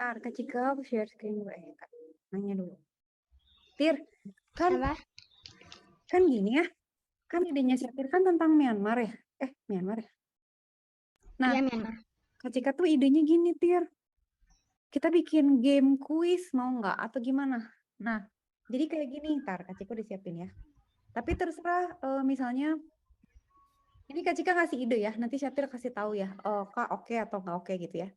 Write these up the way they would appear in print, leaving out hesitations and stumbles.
Kak Cika, aku share screen dulu Kak. Nanya dulu. Tir, kan Apa? kan gini ya. Kan idenya Tir kan tentang Myanmar ya. Myanmar ya. Nah, Iya, Myanmar. Kak Cika tuh idenya gini, Tir. Kita bikin game kuis mau nggak atau gimana? Nah, jadi kayak gini, Kak Cika udah siapin ya. Tapi terserah misalnya ini Kak Cika kasih ide ya. Nanti Tir kasih tahu ya. Oh, Kak oke atau nggak oke gitu ya.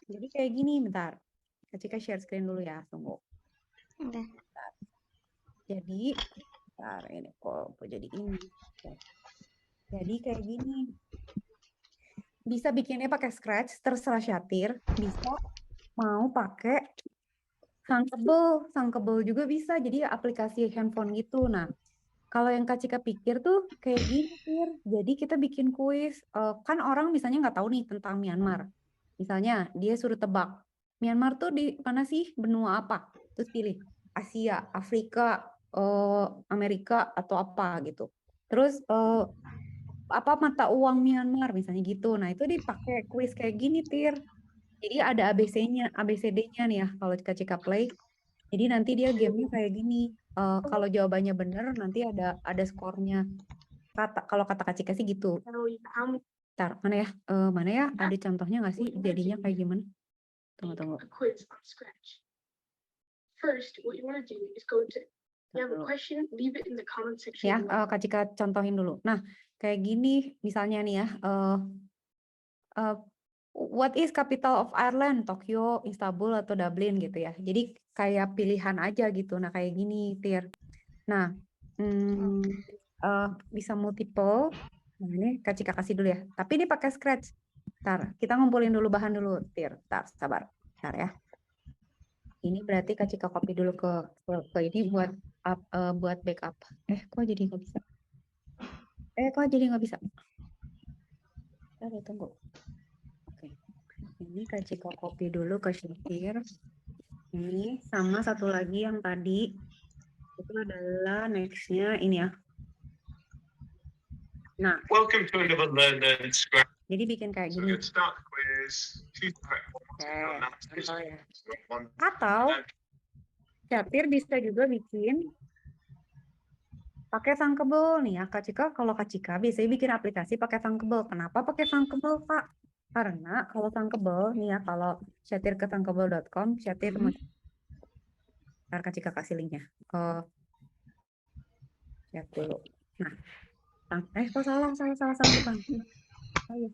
Jadi kayak gini, bentar. Kak Cika share screen dulu ya, tunggu. Oke. Jadi, bentar ini kok jadi ini. Jadi kayak gini. Bisa bikinnya pakai Scratch, terserah Syatir. Bisa mau pakai Thunkable juga bisa. Jadi aplikasi handphone gitu. Nah, kalau yang Kak Cika pikir tuh kayak gini, Tir. Jadi kita bikin kuis. Kan orang misalnya nggak tahu nih tentang Myanmar. Misalnya dia suruh tebak. Myanmar tuh di mana sih? Benua apa? Terus pilih Asia, Afrika, Amerika atau apa gitu. Terus apa mata uang Myanmar misalnya gitu. Nah, itu dipakai kuis kayak gini, Tir. Jadi ada ABC-nya, ABCD-nya nih ya kalau Kak Cika play. Jadi nanti dia gamenya kayak gini. Kalau jawabannya benar nanti ada skornya. Kalau kata Kak Cika sih gitu. Ntar, mana ya? Mana ya? Ada contohnya nggak sih? Jadinya kayak gimana? Tunggu. Ya, Kak Cika contohin dulu. Nah, kayak gini misalnya nih ya. What is capital of Ireland? Tokyo, Istanbul, atau Dublin gitu ya. Jadi kayak pilihan aja gitu. Nah kayak gini, Tir. Nah, bisa multiple. Nah ini Kak Cika kasih dulu ya. Tapi ini pakai Scratch. Ntar, kita ngumpulin dulu bahan dulu, Tir. Ntar, sabar. Ntar ya. Ini berarti Kak Cika copy dulu ke ini buat backup. Kok jadi nggak bisa? Tunggu. Oke. Ini Kak Cika copy dulu ke Syatir. Ini sama satu lagi yang tadi itu adalah nextnya ini ya. Nah, jadi bikin kayak gini. Atau Syatir bisa juga bikin pakai Thunkable nih ya, Kak Cika. Kalau Kak Cika biasanya bikin aplikasi pakai Thunkable. Kenapa pakai Thunkable, Pak? Karena kalau Thunkable nih ya, kalau Syatir ke thunkable.com, Syatir ntar Kak Cika kasih linknya. Lihat dulu. Nah, kok salah bukan. Ayo.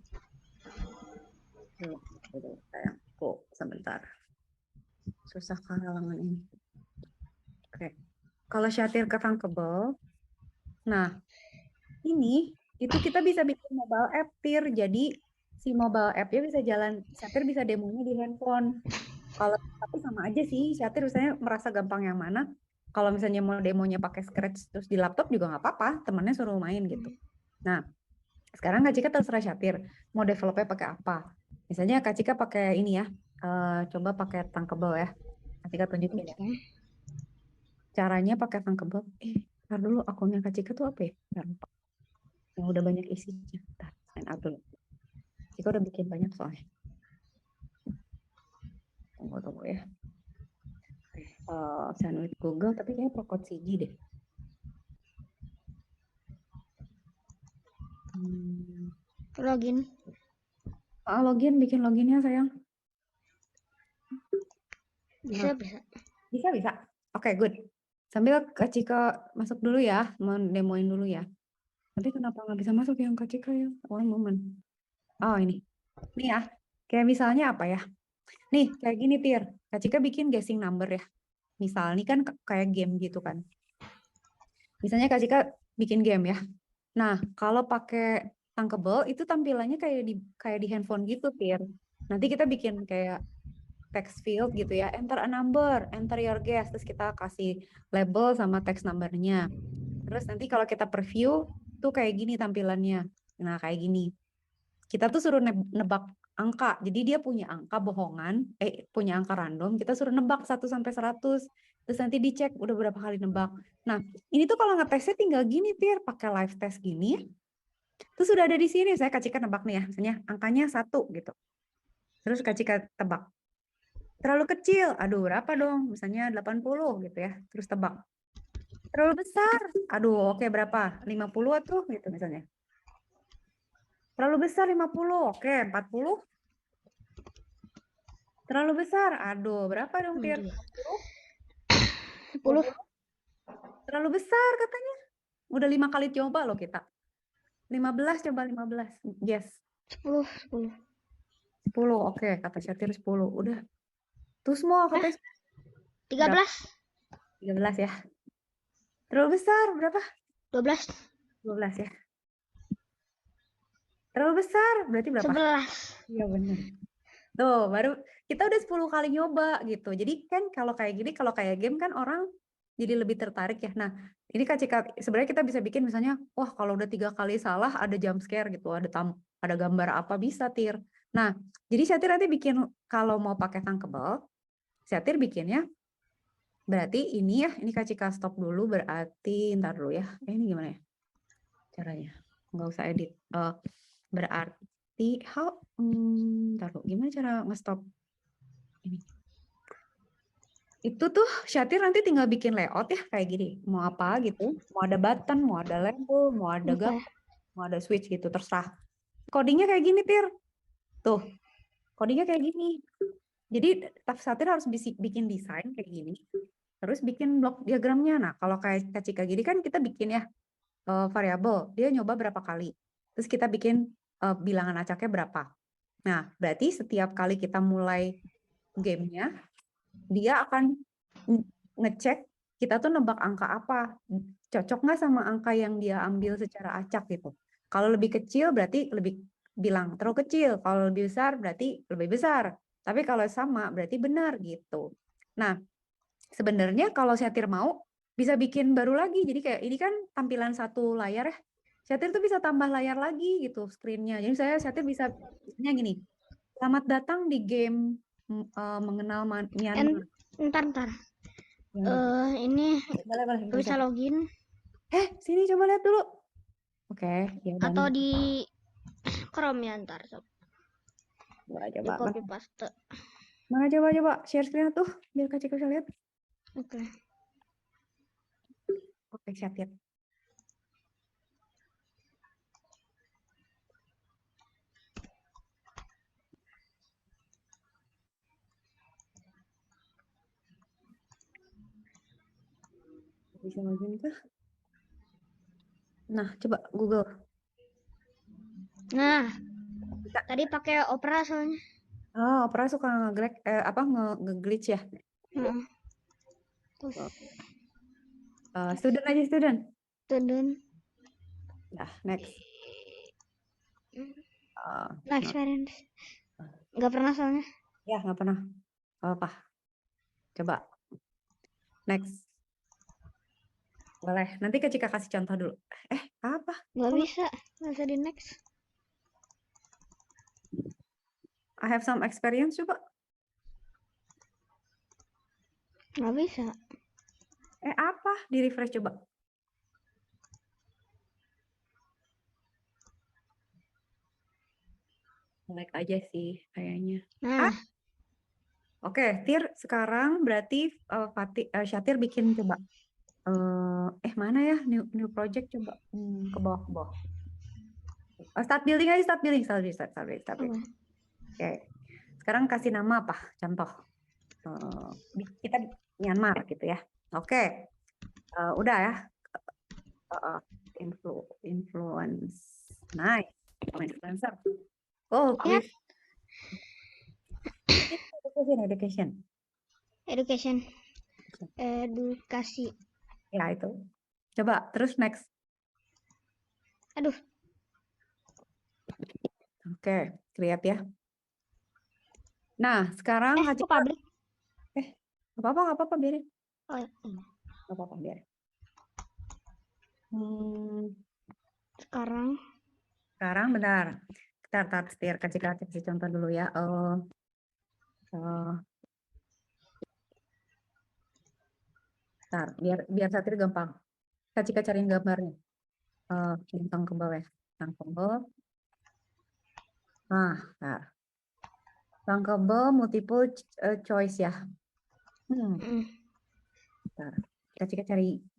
Sayangku, sebentar. Susah halangan ini. Oke. Kalau Syatir ke Thunkable, nah ini itu kita bisa bikin mobile app, Tir. Jadi si mobile app-nya bisa jalan, Syatir bisa demonya di handphone. Kalau tapi sama aja sih, Syatir misalnya merasa gampang yang mana. Kalau misalnya mau demonya pakai Scratch terus di laptop juga nggak apa-apa, temannya suruh main gitu. Nah, sekarang Kak Cika terserah Syatir mau developnya pakai apa. Misalnya Kak Cika pakai ini ya, coba pakai Thunkable ya. Kak Cika tunjukin ya. Caranya pakai Thunkable. Ntar dulu akunnya Kak Cika tuh apa ya? Ntar lupa. Yang udah banyak isinya. Ntar, sign out dulu. Cika udah bikin banyak soalnya. Tunggu ya. Sign with Google, tapi kayaknya Procode CG deh. Login. Bikin loginnya sayang. Bisa. Oke, good. Sambil Kak Cika masuk dulu ya, mau demoin dulu ya. Tapi kenapa nggak bisa masuk yang Kak Cika ya? One moment. Oh ini. Nih ya, kayak misalnya apa ya? Nih, kayak gini Tir. Kak Cika bikin guessing number ya. Misal, ini kan kayak game gitu kan. Misalnya Kak Cika bikin game ya. Nah, kalau pakai Thunkable itu tampilannya kayak di handphone gitu, Tir. Nanti kita bikin kayak text field gitu ya, enter a number, enter your guess, terus kita kasih label sama text numbernya. Terus nanti kalau kita preview tuh kayak gini tampilannya. Nah, kayak gini. Kita tuh suruh nebak angka. Jadi dia punya angka bohongan, punya angka random, kita suruh nebak 1 sampai 100. Terus nanti dicek udah berapa kali nebak. Nah, ini tuh kalau ngetesnya tinggal gini, Tir, pakai live test gini. Terus sudah ada di sini, saya Kak Cika nebak nih ya, misalnya angkanya 1 gitu. Terus Kak Cika tebak. Terlalu kecil, aduh berapa dong? Misalnya 80 gitu ya, terus tebak. Terlalu besar, aduh oke berapa? 50 tuh gitu misalnya. Terlalu besar 50, oke 40. Terlalu besar, aduh berapa dong Tir? 10. 20? Terlalu besar katanya. Udah 5 kali coba loh kita. 15 coba 15. Yes. 10. 10. Oke, kata Syatir 10. Udah. Tuh semua katanya 13. 13 ya. Terlalu besar berapa? 12. 12 ya. Terlalu besar berarti berapa? 11. Iya benar. Tuh, baru kita udah 10 kali nyoba gitu. Jadi kan kalau kayak gini, kalau kayak game kan orang jadi lebih tertarik ya. Nah, ini Kak Cika, sebenarnya kita bisa bikin misalnya, wah kalau udah 3 kali salah ada jump scare gitu, ada gambar apa bisa Tir. Nah, jadi Syatir nanti bikin kalau mau pakai tangkebel, Syatir bikinnya berarti ini ya, ini Kak Cika stop dulu berarti ntar dulu ya. Ini gimana ya caranya? Nggak usah edit. Berarti ntar dulu, gimana cara nge-stop ini? Itu tuh Syatir nanti tinggal bikin layout ya kayak gini. Mau apa gitu, mau ada button, mau ada label, mau ada gambar, mau ada switch gitu, terserah. Codingnya kayak gini, Tir. Tuh, codingnya kayak gini. Jadi Syatir harus bikin desain kayak gini. Terus bikin blok diagramnya. Nah, kalau kayak Cika gini kan kita bikin ya variabel. Dia nyoba berapa kali. Terus kita bikin bilangan acaknya berapa. Nah, berarti setiap kali kita mulai gamenya, dia akan ngecek kita tuh nebak angka apa, cocok nggak sama angka yang dia ambil secara acak gitu. Kalau lebih kecil berarti lebih bilang terlalu kecil, kalau lebih besar berarti lebih besar. Tapi kalau sama berarti benar gitu. Nah, sebenarnya kalau Syatir mau bisa bikin baru lagi. Jadi kayak ini kan tampilan satu layar ya. Syatir tuh bisa tambah layar lagi gitu screen-nya. Jadi Syatir bisa misalnya gini. Selamat datang di game mengenal Myanmar. Ntar. Gimana? Ini Boleh, bisa login sini coba lihat dulu. Oke, ya udah. atau di Chrome ya ntar. Di Coba. copy paste. Mana coba share screen tuh biar Kak Cika bisa lihat. Oke. Oke, Syatir. Bisa login kah? Nah, coba Google. Nah, tadi pakai Opera soalnya. Oh, Opera suka nge-glitch ya? Terus Student aja student. Nah, next. Nah, experience. Nggak pernah soalnya. Ya, nggak pernah. Apa? Coba. Next. Boleh. Nanti Kak Cika kasih contoh dulu. Apa? Nggak bisa. Nggak bisa di next. I have some experience coba. Nggak bisa. Apa? Di refresh coba. Like aja sih kayaknya. Nah. Oke, Tir, sekarang berarti Syatir bikin coba. Mana ya new project coba ke bawah. Start building aja, start building. Oke. Sekarang kasih nama apa? Contoh. Kita Myanmar gitu ya. Oke. Udah ya. Influence. Nice. Influencer. Oh, please. Education. Edukasi. Ya, itu. Coba, terus next. Aduh. Oke, lihat ya. Nah, sekarang kok public? Nggak apa-apa, biarin. Oh, iya. Nggak apa-apa, biarin. Sekarang bentar. Kita kasih contoh dulu ya. Biar Satir gampang. Cika cariin gambarnya. Centang ke bawah ya. Centang ke bawah. Nah. Bankable multiple choice ya. Mm. Bentar. Kita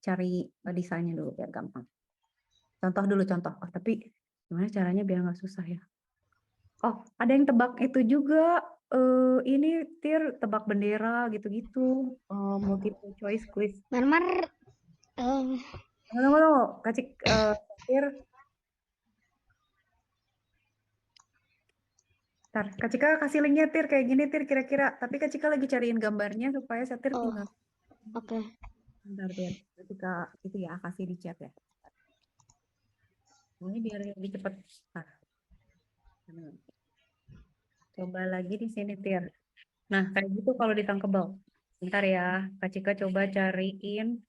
cari desainnya dulu biar gampang. Contoh dulu contoh. Oh, tapi gimana caranya biar nggak susah ya? Oh, ada yang tebak itu juga. Ini Tir tebak bendera gitu-gitu. Multiple choice quiz. Myanmar Tunggu, kasih Tir. Ntar, Kak Cika kasih linknya Tir kayak gini Tir kira-kira. Tapi Kak Cika lagi cariin gambarnya supaya saya Tir oh tinggal. oke. Bentar Tir, Kak Cika itu ya kasih di chat ya. Ini biar lebih cepat. Nah, coba lagi di sini Tir. Nah, kayak gitu kalau ditangkebel. Bentar ya, Kak Cika coba cariin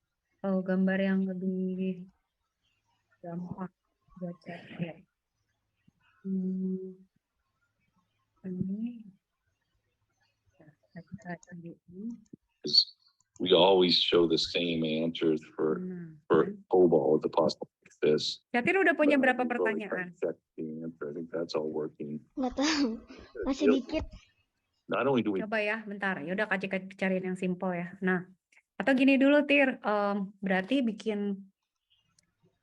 gambar yang lebih gampang buat cari. Ini. Nah, Kak Cika cariin. We always show the same answers for COBOL, the possible this. Catir udah punya But berapa we really pertanyaan? check the answer. I think that's all working. Nggak tahu. Masih dikit. Not only do we Coba ya, bentar. Ya udah Kak Cika cariin yang simple ya. Nah, atau gini dulu Tir, berarti bikin.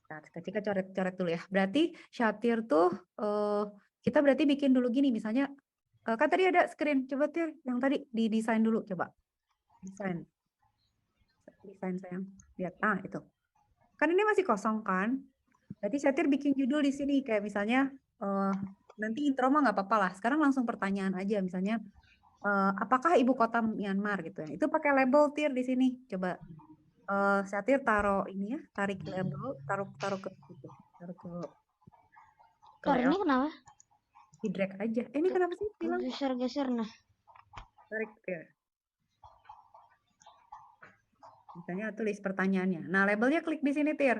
Nah, Kak Cika coret dulu ya. Berarti Syatir tuh kita berarti bikin dulu gini, misalnya kan tadi ada screen. Coba Tir, yang tadi didesain dulu coba. Desain sayang. Lihat, itu. Kan ini masih kosong kan? Berarti Syatir bikin judul di sini kayak misalnya nanti intro mah nggak apa-apa lah. Sekarang langsung pertanyaan aja, misalnya apakah ibu kota Myanmar gitu ya? Itu pakai label Tir di sini. Coba Syatir taruh ini ya, tarik label, taruh ke situ, taruh ke Kar ini kenapa? di drag aja. Ini kenapa sih bilang Geser-geser nah. tarik ya? Misalnya tulis pertanyaannya. Nah, labelnya klik di sini Tir.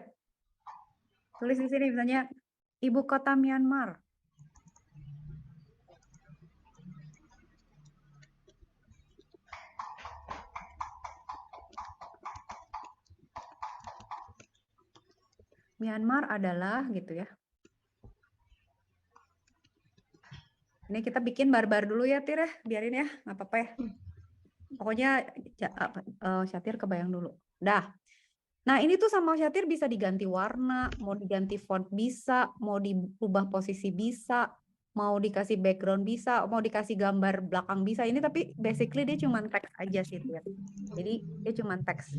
Tulis di sini misalnya ibu kota Myanmar. Myanmar adalah gitu ya. Ini kita bikin barbar dulu ya Tir ya, biarin ya, nggak apa-apa ya. Pokoknya Syatir kebayang dulu. Dah. Nah ini tuh sama Syatir bisa diganti warna, mau diganti font bisa, mau diubah posisi bisa, mau dikasih background bisa, mau dikasih gambar belakang bisa. Ini tapi basically dia cuma teks aja sih Tir. Jadi dia cuma teks.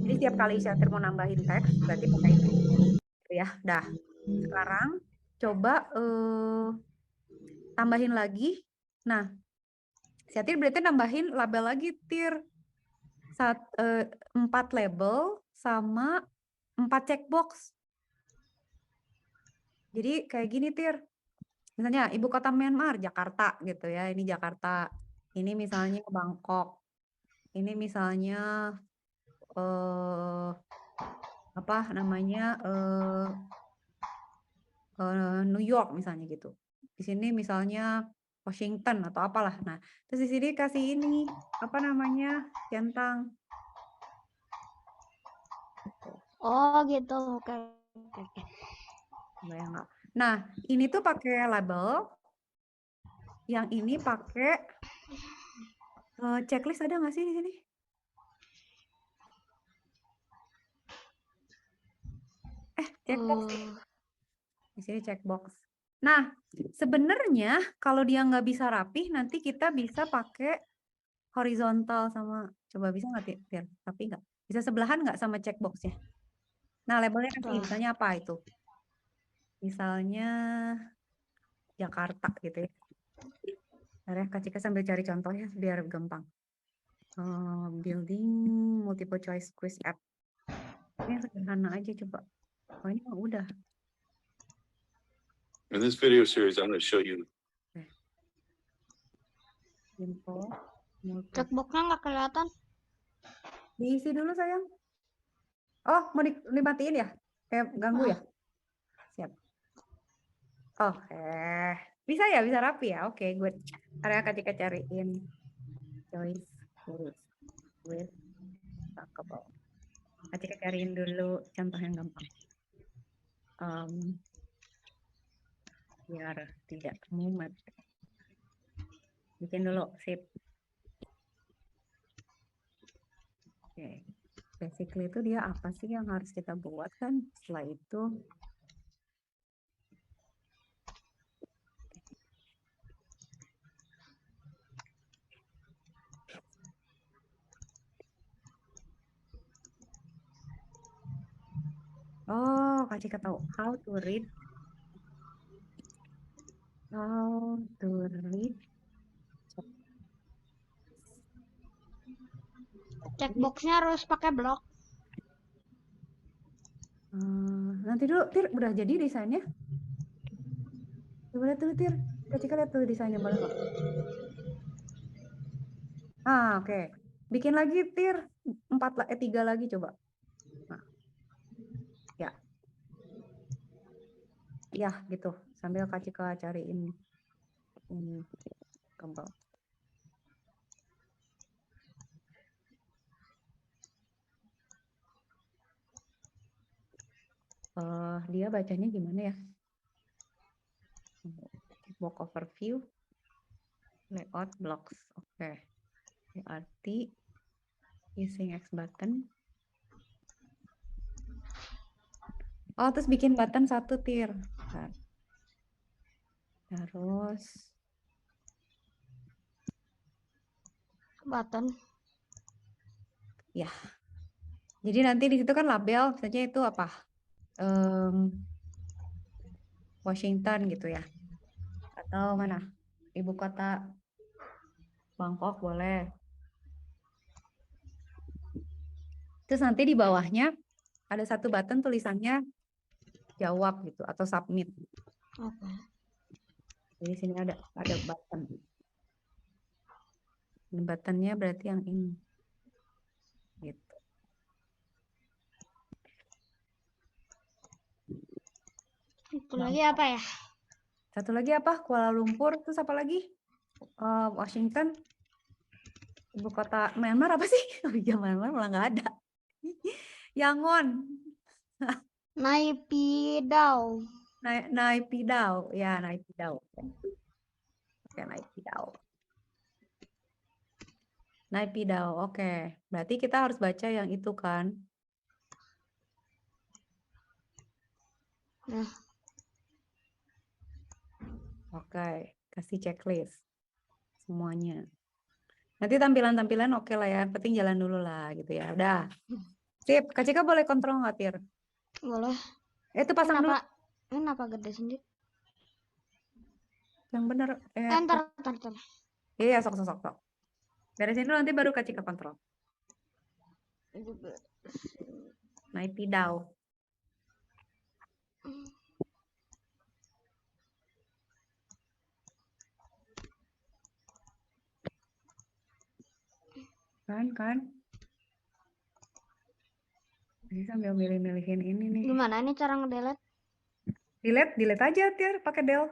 Jadi setiap kali Syatir mau nambahin teks, berarti pakai itu. Ya, dah. Sekarang coba tambahin lagi. Nah, Syatir berarti nambahin label lagi Tir. 4 label sama 4 checkbox. Jadi kayak gini Tir. Misalnya ibu kota Myanmar, Jakarta gitu ya. Ini Jakarta. Ini misalnya Bangkok. Ini misalnya apa namanya New York misalnya gitu. Di sini misalnya Washington atau apalah. Nah, terus di sini kasih ini apa namanya centang. Oh gitu. Oke. Bayang nggak? Nah, ini tuh pakai label. Yang ini pakai checklist ada nggak sih di sini? Checkbox sih. Di sini checkbox. Nah, sebenarnya kalau dia nggak bisa rapih, nanti kita bisa pakai horizontal sama, coba bisa nggak Tir? Tapi nggak. Bisa sebelahan nggak sama checkboxnya? Nah, labelnya kasih, misalnya apa itu? Misalnya Jakarta gitu ya. Bentar ya, Kak Cika sambil cari contohnya biar gampang. Building multiple choice quiz app. Ini yang sederhana aja coba. Oh ini mah udah. in this video series, I'm going to show you. Simple. Checkboxnya nggak kelihatan. Diisi dulu sayang. Oh mau dimatiin ya? Kayak ganggu ya? Siap. Oh bisa ya, bisa rapi ya? Oke, good. Area Kak Cika cariin choice with talkable. Kak Cika cariin dulu contoh yang gampang. Biar tidak mumet. Bikin dulu, sip. Oke. Basically itu dia apa sih yang harus kita buat kan? Setelah itu oh, Kak Cika tahu how to read Checkboxnya harus pakai blok. nanti dulu Tir, udah jadi desainnya? Coba lihat dulu Tir. Kak Cika lihat dulu desainnya boleh nggak? Oke. Bikin lagi Tir. 3 lagi coba. Nah, ya. Ya, gitu. Sambil Kak Cika cariin ini gambar. Dia bacanya gimana ya? Block overview, layout blocks. Oke. Arti using X button. Oh, terus bikin button 1 Tir. Bentar. Terus Button. ya. Jadi nanti di situ kan label, misalnya itu apa? Washington gitu ya. Atau mana? Ibu kota Bangkok boleh. Terus nanti di bawahnya ada 1 button tulisannya jawab gitu atau submit. Oke. Jadi sini ada button. Ini buttonnya berarti yang ini. Gitu. Itu lagi apa ya? Satu lagi apa? Kuala Lumpur. Terus apa lagi? Washington. Ibu kota Myanmar apa sih? Oh iya, Myanmar malah nggak ada. Yangon. Naypyidaw. Naypyidaw. Ya, Naypyidaw. Oke, Naypyidaw. Naypyidaw. Oke. Berarti kita harus baca yang itu kan? Nah. Oke. Kasih checklist. Semuanya. Nanti tampilan-tampilan oke lah ya. Penting jalan dulu lah gitu ya. Udah. Sip. Kak Cika boleh kontrol nggak, Tir? Boleh. Itu pasang dulu. Kenapa gede sendiri? Yang benar. Ntar. Iya, sok. Beresin dulu nanti baru Kak Cika kontrol. Naypyidaw. Kan. Ini sambil milih-milihin ini nih. Gimana ini cara ngedelete? Delete aja Tir, pakai del.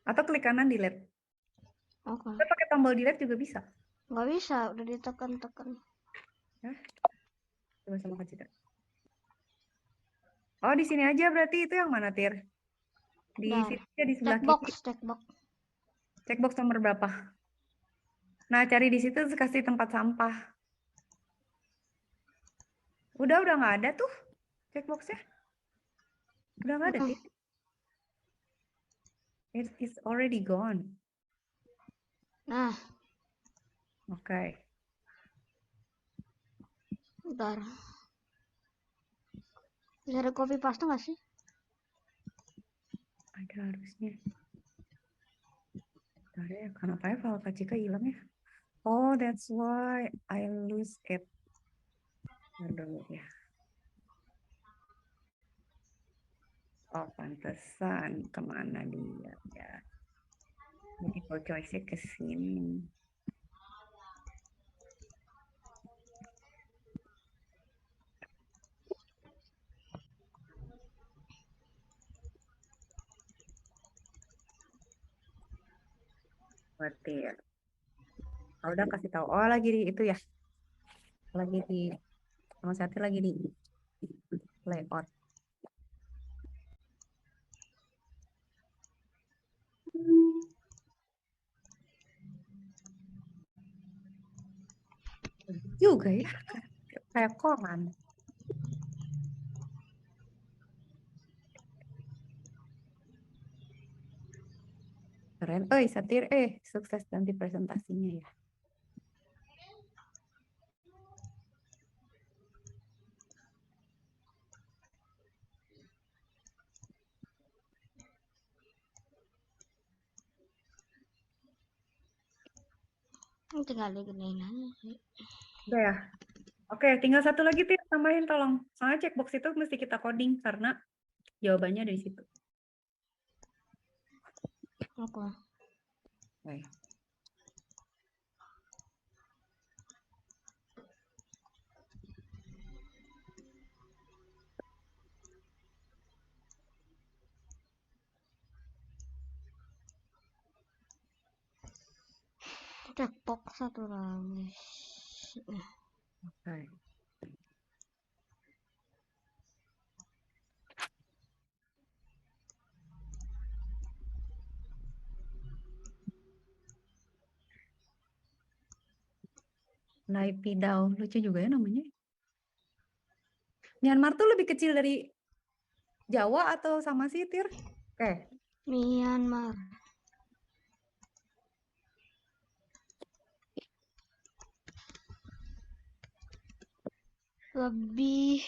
Atau klik kanan delete. Oke. Kita pakai tombol delete juga bisa. Nggak bisa, udah ditekan-tekan. Ya. Coba sama Kak Cika. Oh, di sini aja berarti itu yang mana, Tir? Di sini aja di sebelah kiri. Checkbox. Checkbox nomor berapa? Nah, cari di situ terus kasih tempat sampah. Udah nggak ada tuh checkboxnya. Udah nggak ada, Tir. It's already gone. Nah. Oke. Bentar. Bisa ada copy paste nggak sih? Ada harusnya. Bentar ya, kenapa ya file Kak Cika hilang ya? Oh, that's why I lose it. Aduh ya. Oh, pantesan kemana dia ya. Jadi kalau choice-nya ke sini. Berarti ya. Oh, udah kasih tahu. Oh, lagi di itu ya. Lagi di sama satu lagi di layout. Juga ya, kayak koran. Keren, Satir, sukses nanti presentasinya ya. Tinggal digedein aja sih. Udah ya. Oke, tinggal satu lagi Tir, tambahin tolong. Soalnya checkbox itu mesti kita coding karena jawabannya dari situ. Oke. Oke. Checkbox satu lagi. Oke. Naipidau, lucu juga ya namanya. Myanmar tuh lebih kecil dari Jawa atau sama sih, Tir? Oke. Myanmar. Lebih.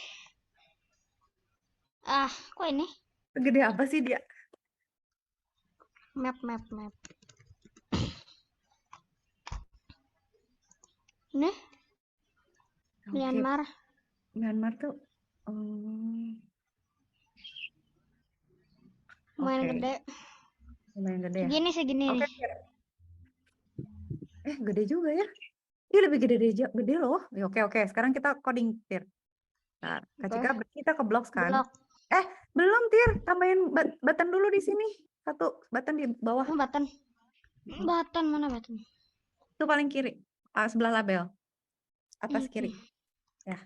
Kok ini? Segede apa sih dia? Map. Ini Oke. Myanmar. Myanmar tuh Lumayan oke. gede. Lumayan gede ya. Segini Oke, nih. Tir. Gede juga ya. Dia lebih gede dari gede loh. Ya, oke. Sekarang kita coding, Tir. Nah, Kak Cika, berarti kita ke blocks kan? Blok. Belum, Tir. Tambahin button dulu di sini. Satu button di bawah. Button. Button mana button? Itu paling kiri. Sebelah label. Atas kiri. Ya.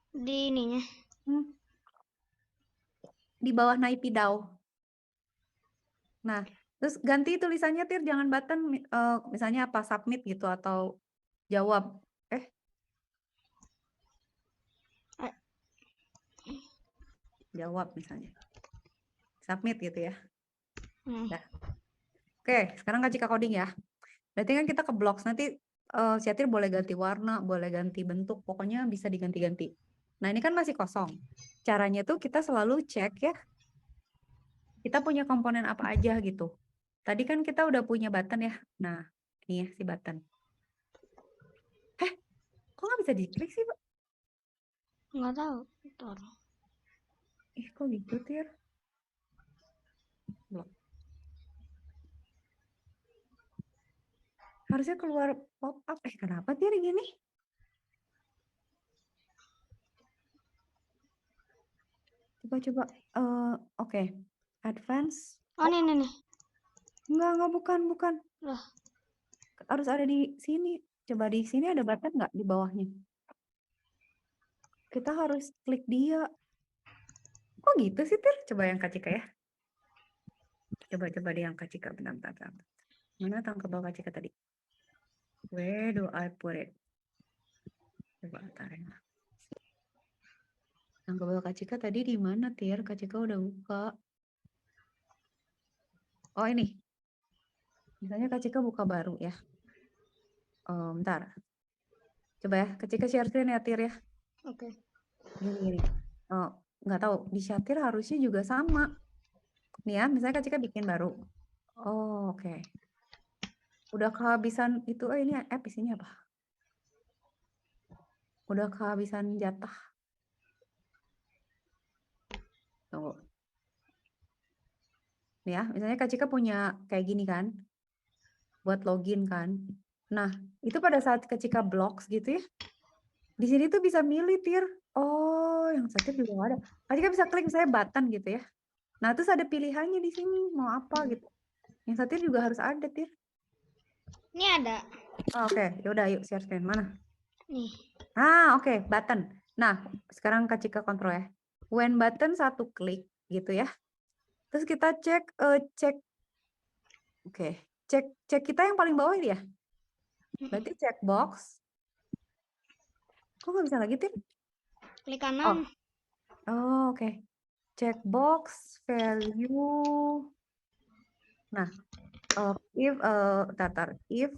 Di ininya. Di bawah Naipidau. Nah, terus ganti tulisannya, Tir. Jangan button. Misalnya apa? Submit gitu atau jawab. Jawab misalnya. Submit gitu ya. Nah. Oke, sekarang Kak Cika coding ya. Berarti kan kita ke blocks. Nanti Syatir boleh ganti warna, boleh ganti bentuk. Pokoknya bisa diganti-ganti. Nah, ini kan masih kosong. Caranya tuh kita selalu cek ya. Kita punya komponen apa aja gitu. Tadi kan kita udah punya button ya. Nah, ini ya si button. Kok nggak bisa diklik sih, Pak? Nggak tahu. Bentar. Kok gitu, Tir? Loh. Harusnya keluar pop up. Kenapa Tir gini? Coba. Oke. Advance. Oh, nih. Enggak, bukan. Loh. Harus ada di sini. Coba di sini ada button nggak di bawahnya? Kita harus klik dia. Kok gitu sih, Tir? Coba yang Kak Cika ya. Coba di yang Kak Cika. Bentar. Mana tangkap bawah Kak Cika tadi? Where do I put it? Coba ntar ya. Tangkap bawah Kak Cika tadi di mana, Tir? Kak Cika udah buka. Oh, ini. Misalnya Kak Cika buka baru ya. Bentar. Coba ya, Kak Cika share screen ya, Tir ya. Oke. Gini. Nggak tahu, di Syatir harusnya juga sama. Nih ya, misalnya Kak Cika bikin baru. Oh, oke. Udah kehabisan itu, ini app isinya apa? Udah kehabisan jatah. Tunggu. Nih ya, misalnya Kak Cika punya kayak gini kan. Buat login kan. Nah, itu pada saat Kak Cika blocks gitu ya. Di sini tuh bisa milih, Tir. Oh, yang Syatir juga nggak ada. Kak Cika bisa klik misalnya button gitu ya. Nah, terus ada pilihannya di sini. Mau apa gitu. Yang Syatir juga harus ada, Tir. Ini ada. Oke. Yaudah, yuk share screen. Mana? Nih. Oke. Button. Nah, sekarang Kak Cika kontrol ya. When button satu klik gitu ya. Terus kita cek. Oke. Cek kita yang paling bawah ini ya. Berarti checkbox. Kok nggak bisa lagi, Tir? Klik kanan. Oh, oke. Checkbox value. Nah, if if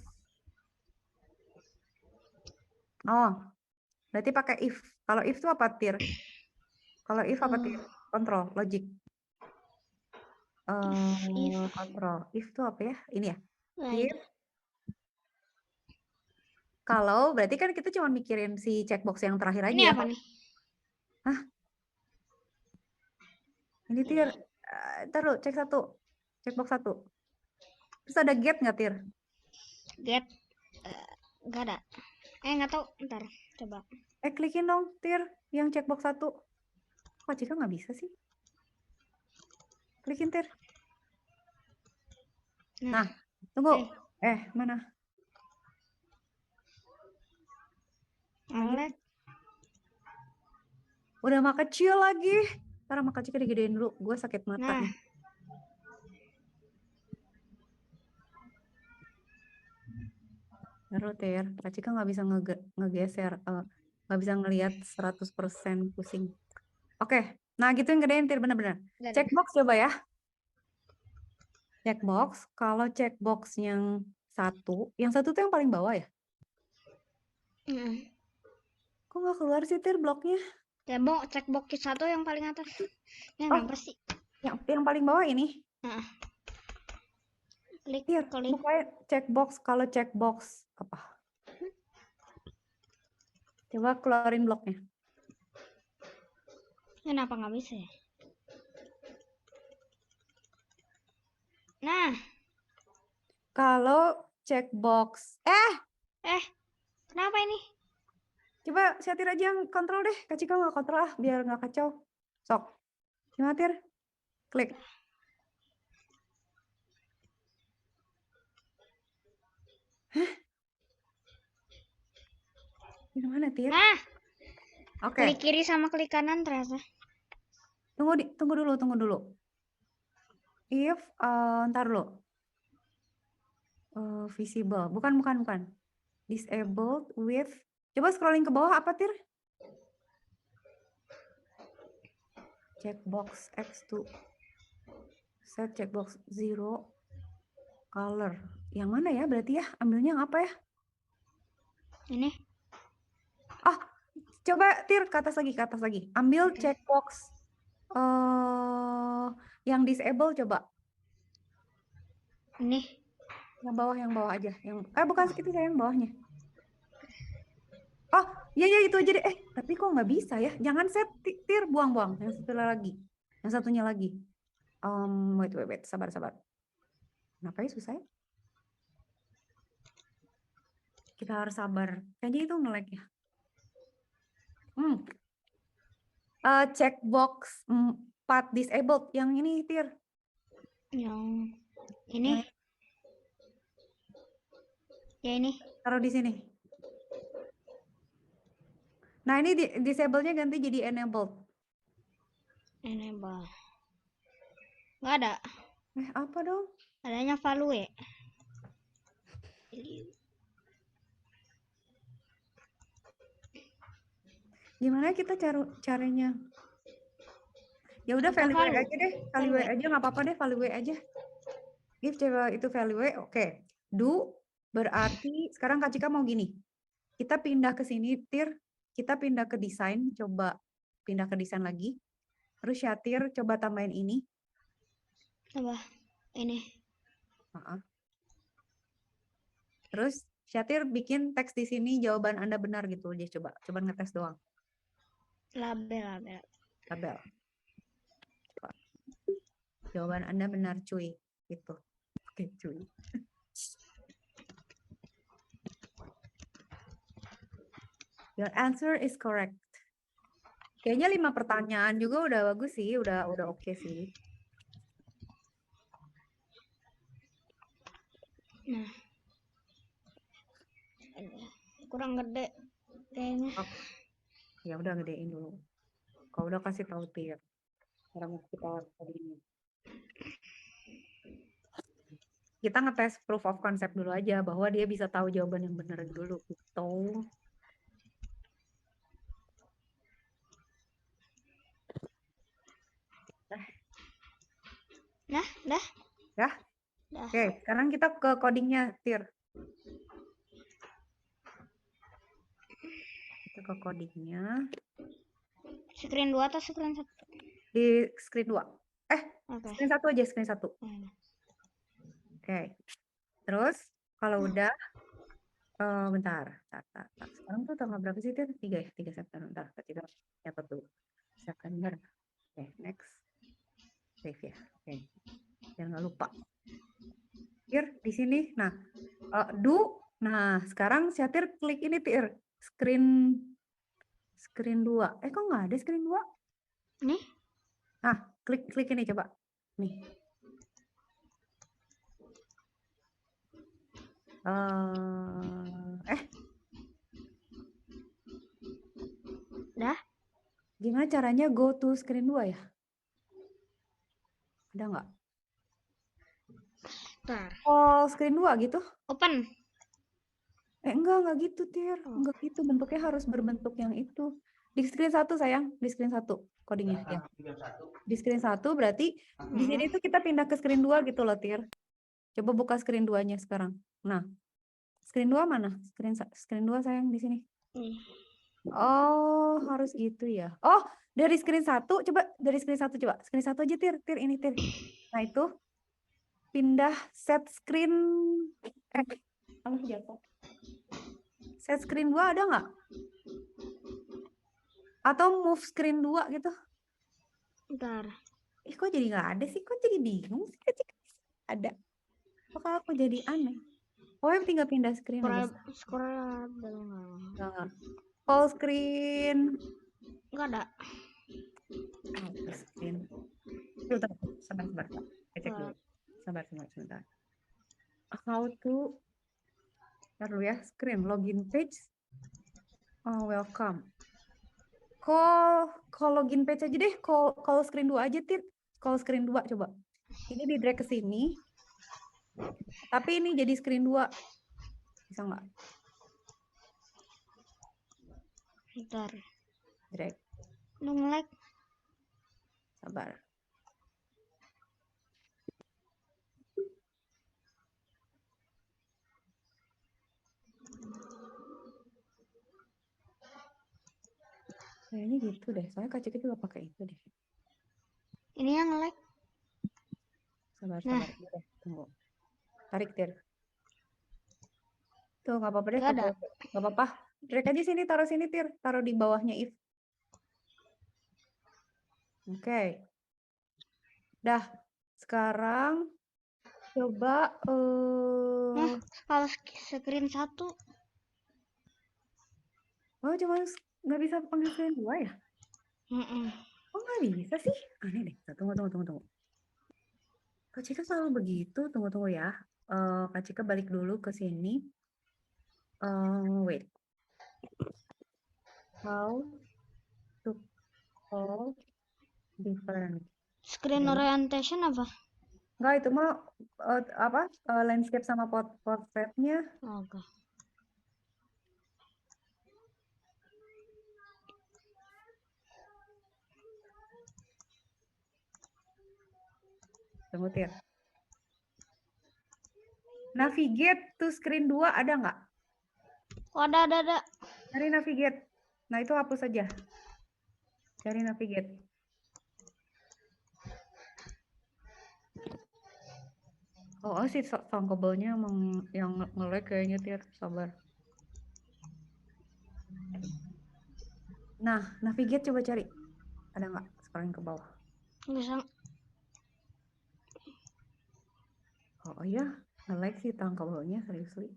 berarti pakai if. Kalau if itu apa, Tir? Kalau if apa, Tir? Control, logic. If. Control. If itu apa ya? Ini ya. Nah, If. itu. Kalau berarti kan kita cuma mikirin si checkbox yang terakhir aja Ini ya. apa nih? Ini, Tir. Taruh, cek satu. Checkbox 1. Terus ada get nggak, Tir? Get. Nggak ada. Nggak tahu. Ntar, coba. Klikin dong, Tir, yang checkbox 1. Kok Cika nggak bisa sih? Klikin, Tir. Nah, tunggu. Mana? Lagi. Udah mah kecil lagi. Ntar sama Kak Cika digedein dulu. Gue sakit mata Nah. nih. Taruh, Tir. Kak Cika nggak bisa ngegeser. Nggak bisa ngelihat 100% pusing. Oke. Nah, gitu yang gedein, Tir. Bener-bener. Checkbox coba ya. Checkbox. Kalau checkbox yang satu tuh yang paling bawah ya? Kok nggak keluar sih, Tir, bloknya? Ya, checkbox 1 yang paling atas. Kenapa sih? Yang paling bawah ini? Klik. Bukain checkbox. Kalau checkbox apa? Coba keluarin bloknya. Kenapa nggak bisa ya? Nah. Kalau checkbox. Kenapa ini? Coba Syatir aja yang kontrol deh. Kak Cika nggak kontrol biar nggak kacau. Sok. Syatir. Klik. Hah? Di mana, Tir? Nah. Oke. Klik kiri sama klik kanan terasa. Tunggu dulu. If, ntar dulu. Visible. Bukan. Disabled with. Coba scrolling ke bawah apa, Tir? Checkbox X2. Set checkbox 0. Color. Yang mana ya berarti ya? Ambilnya yang apa ya? Ini. Coba, Tir, ke atas lagi. Ambil checkbox yang disable coba. Ini. Yang bawah aja. Bukan itu saya yang bawahnya. Ya itu aja deh. Tapi kok nggak bisa ya? Jangan set, Tir, buang. Yang satunya lagi. Wait. Sabar. Kenapa ya susah ya? Kita harus sabar. Kayaknya itu nge-lag ya. Checkbox 4 disabled. Yang ini, Tir. Yang ini. Ya ini. Taruh di sini. Nah, ini disable-nya ganti jadi enabled. Enable. Nggak ada. Apa dong? Adanya value. Gimana kita caranya? Ya udah value aja deh. Value aja nggak apa-apa deh, value aja. If coba itu value, oke. Do berarti sekarang Kak Cika mau gini. Kita pindah ke sini, Tir. Kita pindah ke desain, coba pindah ke desain lagi. Terus Syatir coba tambahin ini. Coba ini. Terus Syatir bikin teks di sini jawaban Anda benar gitu aja, coba ngetes doang. Label. Coba. Jawaban Anda benar, cuy. Gitu. Oke, cuy. Your answer is correct. Kayaknya 5 pertanyaan juga udah bagus sih, udah oke sih. Nah. Kurang gede kayaknya. Ya udah gedein dulu. Kalau udah kasih tahu Tir. Sekarang kita tadi kita ngetes proof of concept dulu aja bahwa dia bisa tahu jawaban yang benar dulu gitu. Nah, dah. Ya? Dah. Oke, sekarang kita ke codingnya, Tir. Kita ke codingnya Screen 2 atau screen 1? di screen 2. Oke. Screen 1 aja, screen 1. Hmm. Oke. Terus kalau udah bentar. Sekarang tuh tanggal berapa sih, Tir? 3 ya? 3 September. Bentar, kita catat dulu. September. Oke, next. Save ya. Oke. Biar nggak lupa. Tir, di sini. Nah, do. Nah, sekarang si Tir klik ini, Tir. Screen 2. Kok nggak ada screen 2? Nih. Nah, klik ini coba. Nih. Dah. Gimana caranya go to screen 2 ya? Ada nggak? Bentar. Oh, screen 2 gitu? Open. Enggak gitu, Tir. Oh. Enggak gitu, bentuknya harus berbentuk yang itu. Di screen 1, sayang. Di screen 1 codingnya. Ya. Di screen 1 berarti di sini tuh kita pindah ke screen 2 gitu loh, Tir. Coba buka screen 2-nya sekarang. Nah, screen 2 mana? Screen 2, sayang, di sini. Nih. Oh, harus gitu ya. Oh, dari screen 1, coba dari screen 1 coba. Screen 1 aja, Tir. Tir, ini, Tir. Nah, itu pindah set screen jatuh. Set screen 2 ada nggak? Atau move screen 2 gitu? Bentar. Kok jadi nggak ada sih? Kok jadi bingung sih? Ada. Kok aku jadi aneh? Oh, yang tinggal pindah screen aja. Scroll. Full screen. Nggak ada. Full screen. Sabar. Cek dulu. Sabar sebentar. How to dulu ya, screen login page. Oh, welcome. Call login page aja deh. Call screen 2 aja, Tir. Call screen 2 coba. Ini di drag ke sini. Tapi ini jadi screen 2. Bisa nggak? Bentar. Drag. Nge-lag. Sabar. Kayaknya gitu deh. Soalnya Kak Ciki juga pakai itu deh. Ini yang nge-lag. Sabar. Udah, tunggu. Tarik, Tir. Tuh, nggak apa-apa deh. Nggak ada. Nggak apa-apa. Drag aja sini, taruh sini, Tir. Taruh di bawahnya if. Oke. Dah. Sekarang coba Nah, kalau screen 1. Oh, cuma nggak bisa panggil screen 2 ya? Oh, nggak bisa sih? Aneh deh. Tunggu. Kak Cika selalu begitu. Tunggu ya. Kak Cika balik dulu ke sini. Wait. How to call different. Screen orientation apa? Enggak, itu mah landscape sama portraitnya. Oke. Tunggu, Tir. Navigate to screen 2 ada nggak? Oh, ada. Cari navigate. Nah, itu hapus saja. Cari navigate. Oh, sih sound kabelnya emang yang nge-lag kayaknya, Tir. Sabar. Nah, navigate coba cari. Ada nggak? Scrolling ke bawah. Bisa. Oh iya, nge-lag sih sound kabelnya, seriously.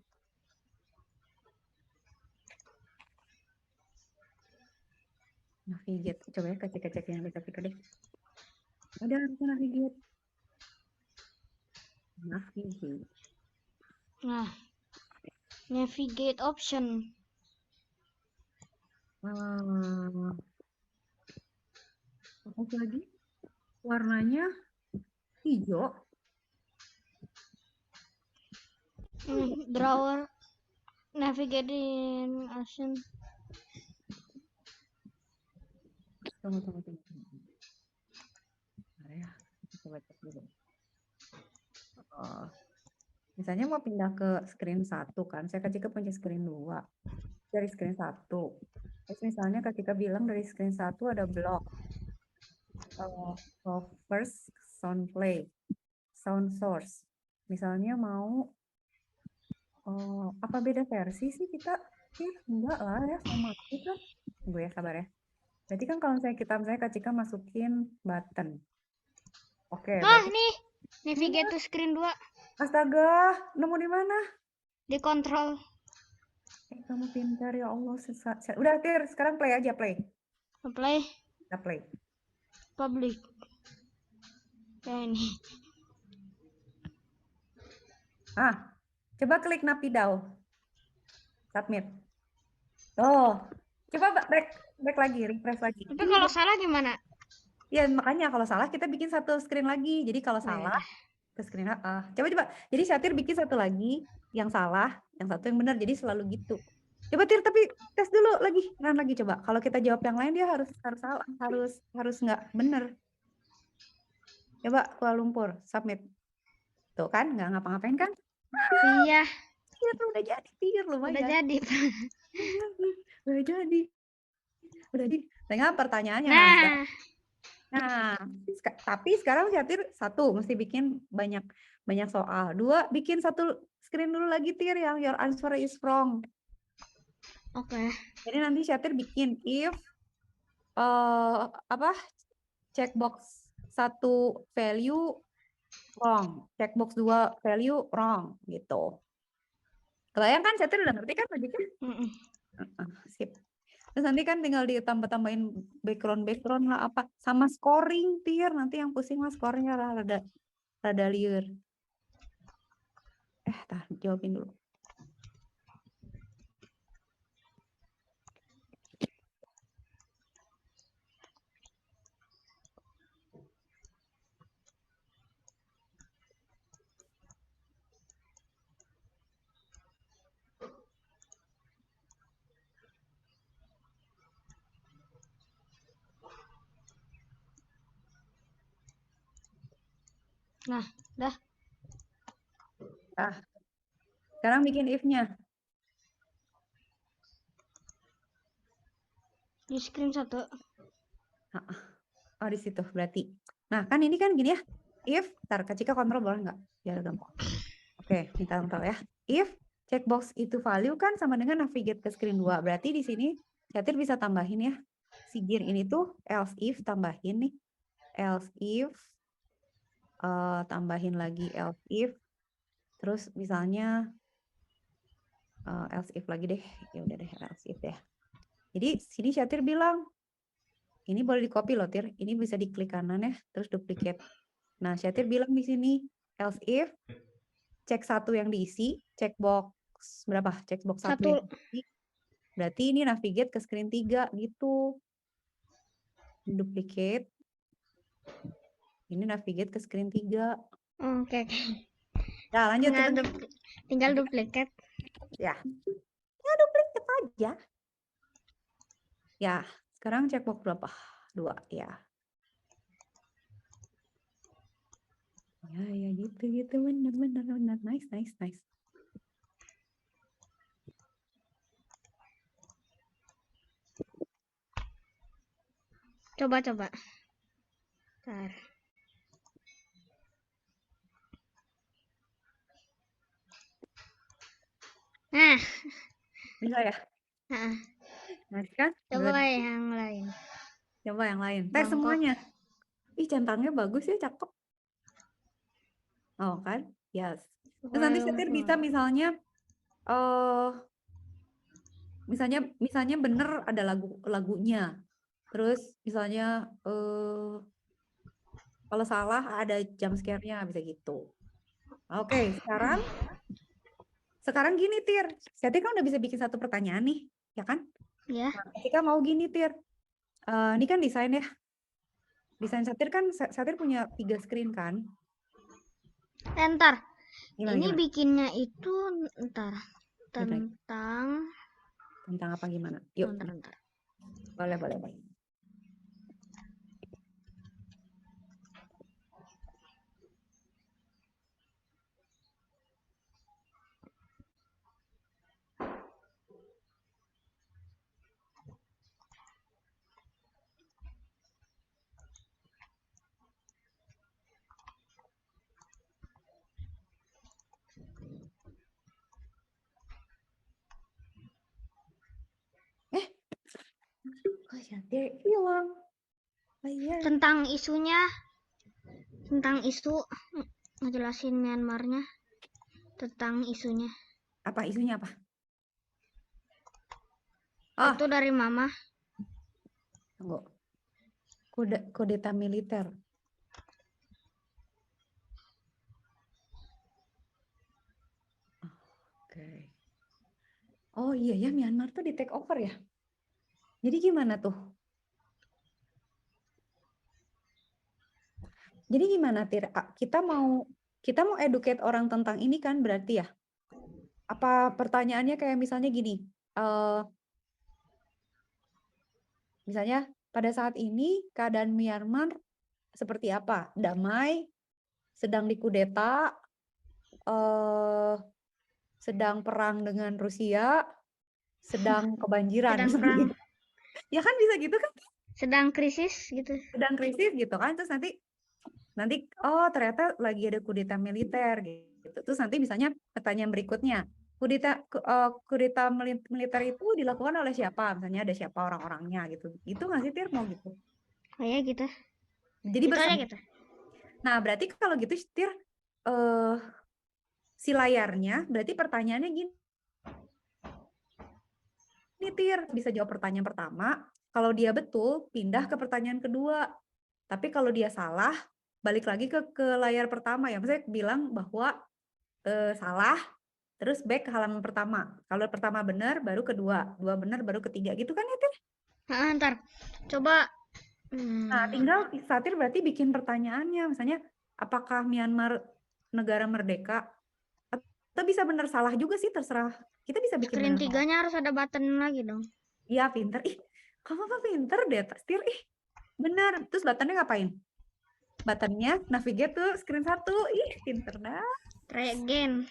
Navigate. Coba ya, cek yang deket deh. Ada harusnya navigate. Nah, navigate option. Apa lagi? Warnanya hijau. Drawer navigating option. Tunggu. Ya, coba cek dulu. Misalnya mau pindah ke screen 1 kan, saya Kak Cika punya screen 2 dari screen 1. Terus misalnya Kak Cika bilang dari screen 1 ada blok first sound play, sound source. Misalnya mau apa beda versi sih kita? Ya enggak lah ya, sama aja kan. Tunggu ya, sabar ya. Berarti kan kalau misalnya Kak Cika masukin button. Oke, berarti nih navigate to screen 2 astaga, nemu di mana? di kontrol. Kamu pintar ya Allah. Udah, Tir, sekarang play aja, play. Apply Kita play. public. Kayak ini. Coba klik Napidao. Submit. Oh, coba back lagi, refresh lagi. Tapi kalau salah gimana? Ya, makanya kalau salah kita bikin satu screen lagi. Jadi kalau Oh, ya salah udah. ke screen coba. Jadi Syatir bikin satu lagi yang salah, yang satu yang benar. Jadi selalu gitu. Coba Tir, tapi tes dulu lagi, run lagi coba. Kalau kita jawab yang lain dia harus salah, harus nggak benar. Coba Kuala Lumpur, submit. Tuh kan, nggak ngapa-ngapain kan? Iya, Iya tuh udah jadi Tir, lumayan. udah jadi. Udah jadi. Tinggal pertanyaannya. Nah, tapi sekarang Syatir 1 mesti bikin banyak soal. 2 bikin satu screen dulu lagi Tir yang your answer is wrong. Oke. Jadi nanti Syatir bikin if checkbox 1 value wrong, checkbox 2 value wrong gitu. Kebayang kan Syatir udah ngerti kan tadi kan? Sip. Terus nanti kan tinggal ditambah-tambahin background lah apa sama scoring Tir, nanti yang pusing lah scoringnya rada liur. Jawabin dulu. Nah, dah. Sekarang bikin if-nya. Di screen 1. Oh, di situ berarti. Nah, kan ini kan gini ya. If, Kak Cika kontrol boleh nggak? Biar gampang. Oke, minta kontrol ya. If checkbox itu value kan sama dengan navigate ke screen 2. Berarti di sini Syatir bisa tambahin ya. Sigir ini tuh else if tambahin nih. Else if tambahin lagi else if. Terus misalnya else if lagi deh. Ya udah deh else if ya. Jadi sini Syatir bilang ini boleh di-copy loh, Tir. Ini bisa diklik kanan ya, terus duplicate. Nah, Syatir bilang di sini, else if, cek 1 yang diisi, checkbox berapa? Checkbox 1 yang diisi. Berarti ini navigate ke screen 3, gitu. Duplicate. Ini navigate ke screen 3. Oke. Nah, lanjut. Tinggal duplicate. Ya. Ya, duplicate aja. Ya, sekarang checkbox berapa? 2, ya. Ya, gitu. Benar. Nice. Coba. Bentar. Nah. Bisa ya? Nah, kan? Coba yang lain. Tes semuanya. Ih, centangnya bagus ya, cakep. Oh, kan? Yes. Terus nanti Syatir bisa misalnya misalnya bener ada lagunya. Terus misalnya kalau salah ada jump scare-nya, bisa gitu. Oke, sekarang gini Tir. Syatir kan udah bisa bikin satu pertanyaan nih, ya kan? Ya. Nah, ketika mau gini Tir. Ini kan desain ya. Desain Syatir kan Syatir punya 3 screen kan? Ntar. Gimana? Bikinnya itu tentang apa gimana? Yuk. Bentar. Boleh. Dia hilang. Iya. Tentang isunya, tentang isu ngejelasin Myanmarnya, tentang isunya. Apa isunya apa? Oh, Itu dari Mama. tunggu. Kudeta militer. Oke. Oh iya ya, Myanmar tuh di take over ya. Jadi gimana tuh? Jadi gimana Tir? Kita mau educate orang tentang ini kan berarti ya? Apa pertanyaannya kayak misalnya gini, misalnya pada saat ini keadaan Myanmar seperti apa? Damai, sedang dikudeta, sedang perang dengan Rusia, sedang kebanjiran. Sedang misalnya perang. gitu. Ya kan bisa gitu kan? Sedang krisis gitu. Sedang krisis gitu kan, terus nanti oh ternyata lagi ada kudeta militer gitu. Terus nanti misalnya pertanyaan berikutnya, kudeta militer itu dilakukan oleh siapa? Misalnya ada siapa orang-orangnya gitu. Itu nggak sih Tir mau gitu? Kayak gitu. Jadi Itu aja bersama. gitu. Nah, berarti kalau gitu Tir, si layarnya berarti pertanyaannya gini Tir, bisa jawab pertanyaan pertama, kalau dia betul pindah ke pertanyaan kedua. Tapi kalau dia salah, balik lagi ke layar pertama ya. Maksudnya bilang bahwa salah, terus back ke halaman pertama. Kalau pertama benar, baru kedua. Dua benar, baru ketiga. Gitu kan ya, Tir? Ntar, coba. Nah, tinggal Satir berarti bikin pertanyaannya. Misalnya, apakah Myanmar negara merdeka? Atau bisa benar salah juga sih, terserah. Kita bisa bikin Screen benar salah. 3-nya harus ada button lagi dong. Iya, pinter. Ih, kamu apa pinter deh, Tir. Ih, benar. Terus buttonnya ngapain? Buttonnya navigate tuh screen 1. Ih, pinter dah. Try again.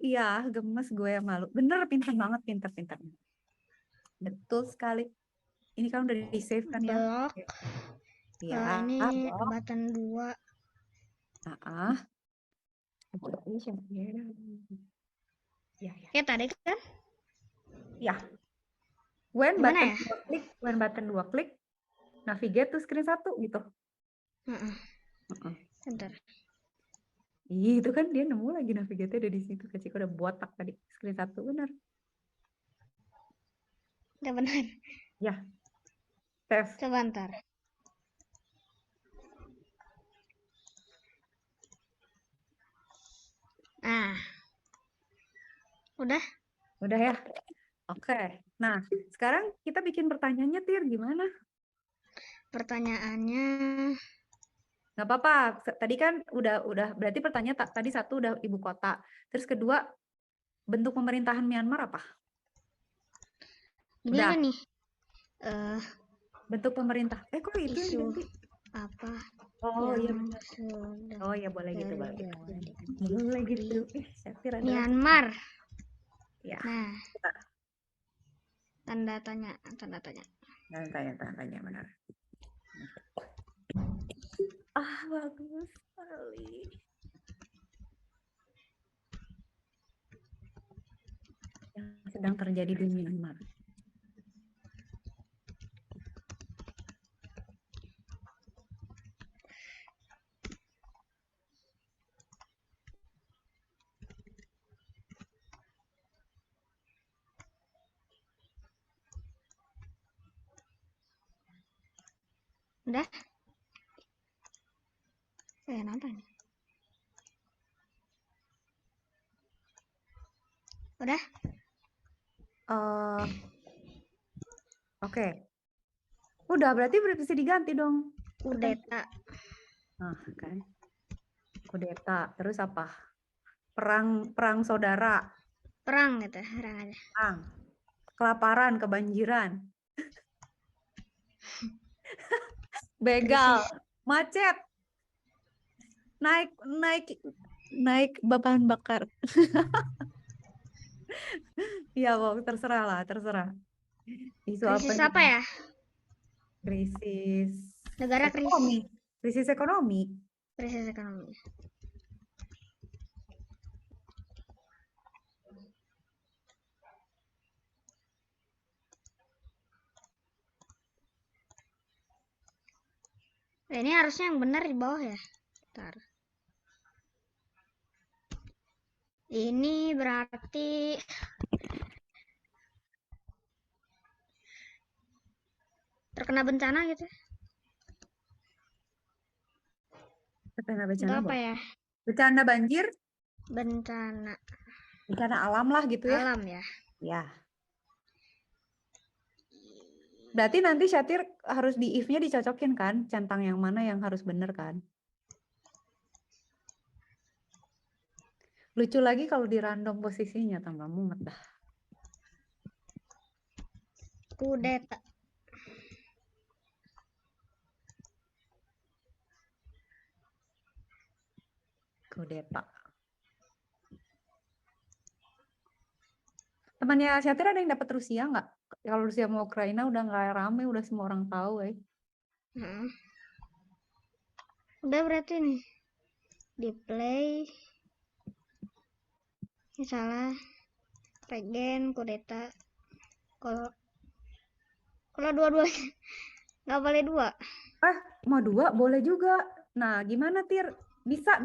Iya, gemes gue yang malu. Bener, pinter banget, pinter. Betul sekali. Ini kan udah di-save kan ya? Blok. Iya, Ini blok. button 2. Ah. Ya. Kayak tadi kan? Ya. When Gimana button ya? 2 klik, navigate to screen 1 gitu. Bentar. Ih, itu kan dia nemu lagi navigate ada di situ. Kecik udah botak tadi. Screen 1 benar. Udah benar. Ya. Save. Coba ntar. Nah. Udah? Udah ya? Oke. Nah, sekarang kita bikin pertanyaannya, Tir. Gimana? Pertanyaannya Nggak apa-apa. Tadi kan udah berarti pertanyaan tadi satu udah ibu kota. Terus kedua, bentuk pemerintahan Myanmar apa? gini Udah. kan nih. Bentuk pemerintah. Kok itu yang Isu diganti? apa? Oh iya. yang sudah Oh ya boleh gitu, boleh. terjadi. Boleh gitu. Syafir adalah Myanmar. ya. Nah. Tanda tanya. Tanya benar. Bagus sekali. Yang sedang terjadi di Myanmar. Udah? Kenapa nih? Udah? Oke. Udah, berarti bisa diganti dong. Kudeta. Nah, kan. Kudeta. Terus apa? Perang saudara. Perang gitu. Perang aja. Perang. Kelaparan, kebanjiran. Begal, macet. Naik bahan bakar. Iya, terserah lah, terserah. Isu Krisis apa ya? Krisis negara ekonomi. krisis ekonomi. Krisis ekonomi. Ini harusnya yang benar di bawah ya. Bentar. Ini berarti terkena bencana gitu. Bencana Itu bencana apa apa? ya? Bencana banjir, Bencana bencana alam lah gitu ya. alam ya. Ya. Berarti nanti Syatir harus di if-nya dicocokin kan, centang yang mana yang harus bener kan. Lucu lagi kalau di random posisinya, tambah mumet dah. Kudeta. Kudeta. Temannya Syatir ada yang dapat Rusia nggak? Kalau Rusia mau Ukraina udah nggak rame, udah semua orang tahu Heeh. Udah berarti nih. Di play. Ini salah. Regen, kudeta. Kalau dua-duanya nggak boleh dua. Mau dua boleh juga. Nah, gimana Tir? Bisa.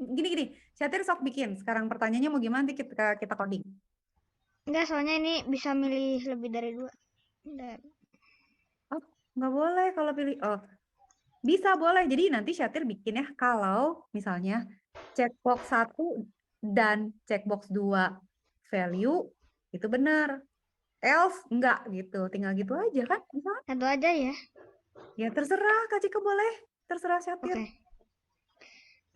Gini. Syatir sok bikin. Sekarang pertanyaannya mau gimana nanti kita coding. Enggak, soalnya ini bisa milih lebih dari dua. Oh, nggak boleh kalau pilih. Oh, bisa boleh. Jadi nanti Syatir bikin ya. Kalau misalnya checkbox 1 dan checkbox 2 value itu benar. Else enggak gitu. Tinggal gitu aja kan? Bisa? Satu aja ya. Ya terserah Kak Cika boleh. Terserah Syatir. Oke.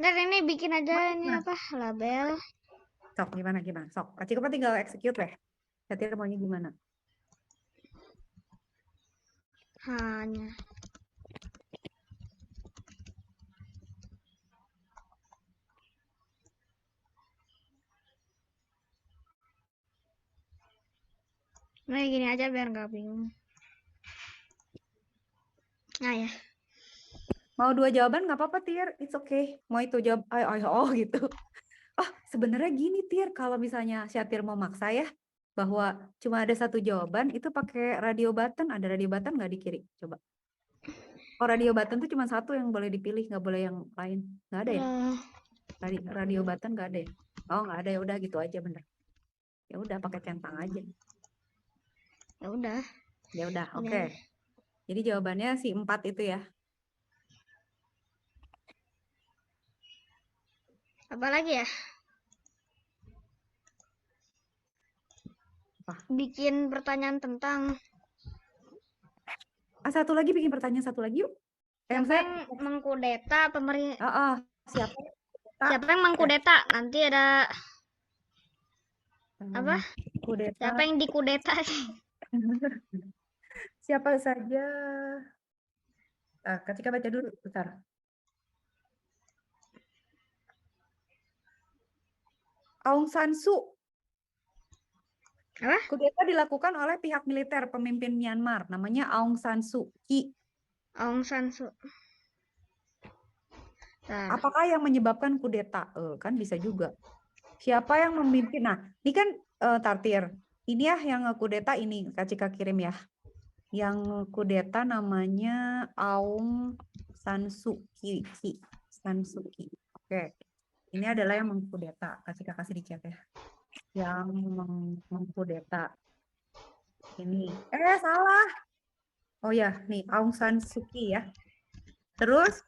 Ntar ini bikin aja ini Gimana? apa? Label. Sok gimana? Sok. Kak Cika tinggal execute deh. Syatir maunya gimana? Hanya. Nah, gini aja biar nggak bingung. Nah ya. Mau 2 jawaban nggak apa-apa Tir, it's okay. Mau itu jawab oh gitu. Oh sebenarnya gini Tir, kalau misalnya Syatir mau maksa ya, bahwa cuma ada 1 jawaban, itu pakai radio button. Ada radio button nggak di kiri? Coba. Oh radio button tuh cuma 1 yang boleh dipilih, nggak boleh yang lain. Nggak ada ya? Radio button nggak ada ya? Oh nggak ada, ya udah gitu aja bener. Ya udah pakai centang aja. Ya udah. Ya udah, Ini oke. aja. Jadi jawabannya si 4 itu ya. Apa lagi ya? Apa? Bikin pertanyaan tentang Satu lagi, bikin pertanyaan satu lagi yuk. siapa yang mengkudeta pemerintah. Siapa? Siapa yang mengkudeta? Nanti ada apa? Kudeta. Siapa yang dikudeta sih? Siapa saja? Ketika baca dulu, bentar. Aung San Suu. Apa? Kudeta dilakukan oleh pihak militer pemimpin Myanmar, namanya Aung San Suu Kyi. Aung San Suu. Nah. Apakah yang menyebabkan kudeta? Kan bisa juga. Siapa yang memimpin? Nah, ini kan Tartir. Ini ya yang kudeta ini, Kak Cika kirim ya. Yang kudeta namanya Aung San Suu Kyi. San Suu Kyi. Oke. Ini adalah yang mengkudeta. Kak Cika kasih di chat ya. Yang mengkudeta. Ini. Salah. Oh ya, nih Aung San Suu Kyi ya. Terus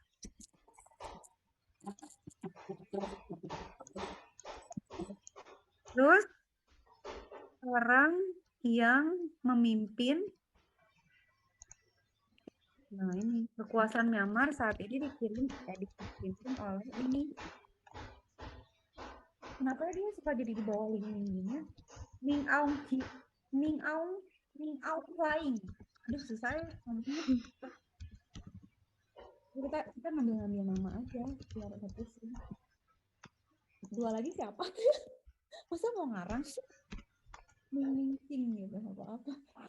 orang yang memimpin, nah ini kekuasaan Myanmar saat ini dipimpin oleh ini. Kenapa dia suka jadi di bawah link-linknya? Min Aung Hlaing. Aduh susah ya. Kita ngambil nama aja biar ada pusing. 2 lagi siapa? Masa mau ngarang sih? Ming gitu apa-apa.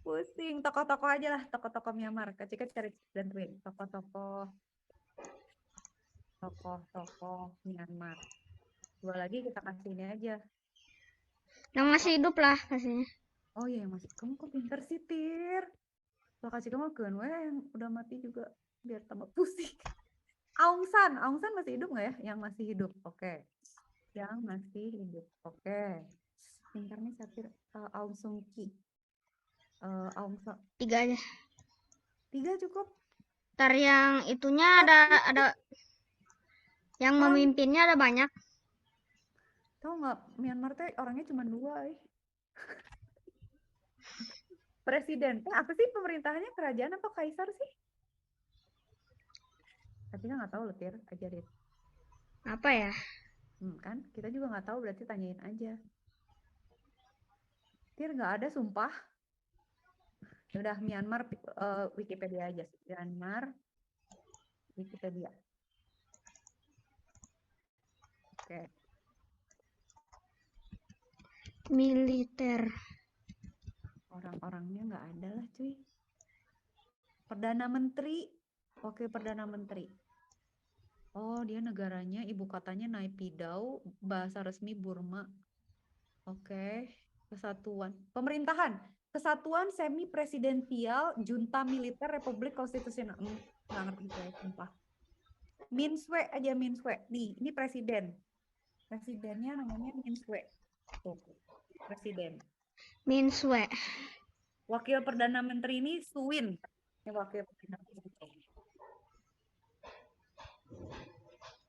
Pusing, tokoh-tokoh aja lah, tokoh-tokoh Myanmar. Kak Cika cari bantuin tokoh-tokoh Myanmar. 2 lagi kita kasih ini aja. Yang masih hidup lah kasihnya. Oh iya, yang masih. Kamu kok pinter sih, Tir? Kalau Kak Cika mah keun we yang udah mati juga biar tambah pusing. Aung San masih hidup nggak ya? Yang masih hidup, oke. Yang masih hidup, oke. Pintarnya Sapir, Aung Suu Kyi, Aung San, 3 aja. 3 cukup. Ntar yang itunya ada yang Orang memimpinnya ada banyak. tahu nggak Myanmar teh orangnya cuma 2 presiden. Apa sih pemerintahnya kerajaan apa kaisar sih? Tapi nggak tahu loh, Tir, ajarin. Apa ya? Kan kita juga nggak tahu, berarti tanyain aja. Tir, nggak ada sumpah. Udah Myanmar, Wikipedia aja. Myanmar Wikipedia. Oke. Militer. Orang-orangnya nggak ada lah cuy. Perdana Menteri. Oke, Perdana Menteri. Oh, dia negaranya, ibu kotanya Naypyidaw, bahasa resmi Burma. Oke. Kesatuan. Pemerintahan. Kesatuan semi presidensial junta militer Republik Konstitusional. Nggak ngerti saya, sumpah. Min Swe aja, Min Swe. Nih, ini presiden. Presidennya namanya Min Swe. Tuh, presiden. Min Swe. Wakil Perdana Menteri ini Suwin. Ini wakil Perdana Menteri.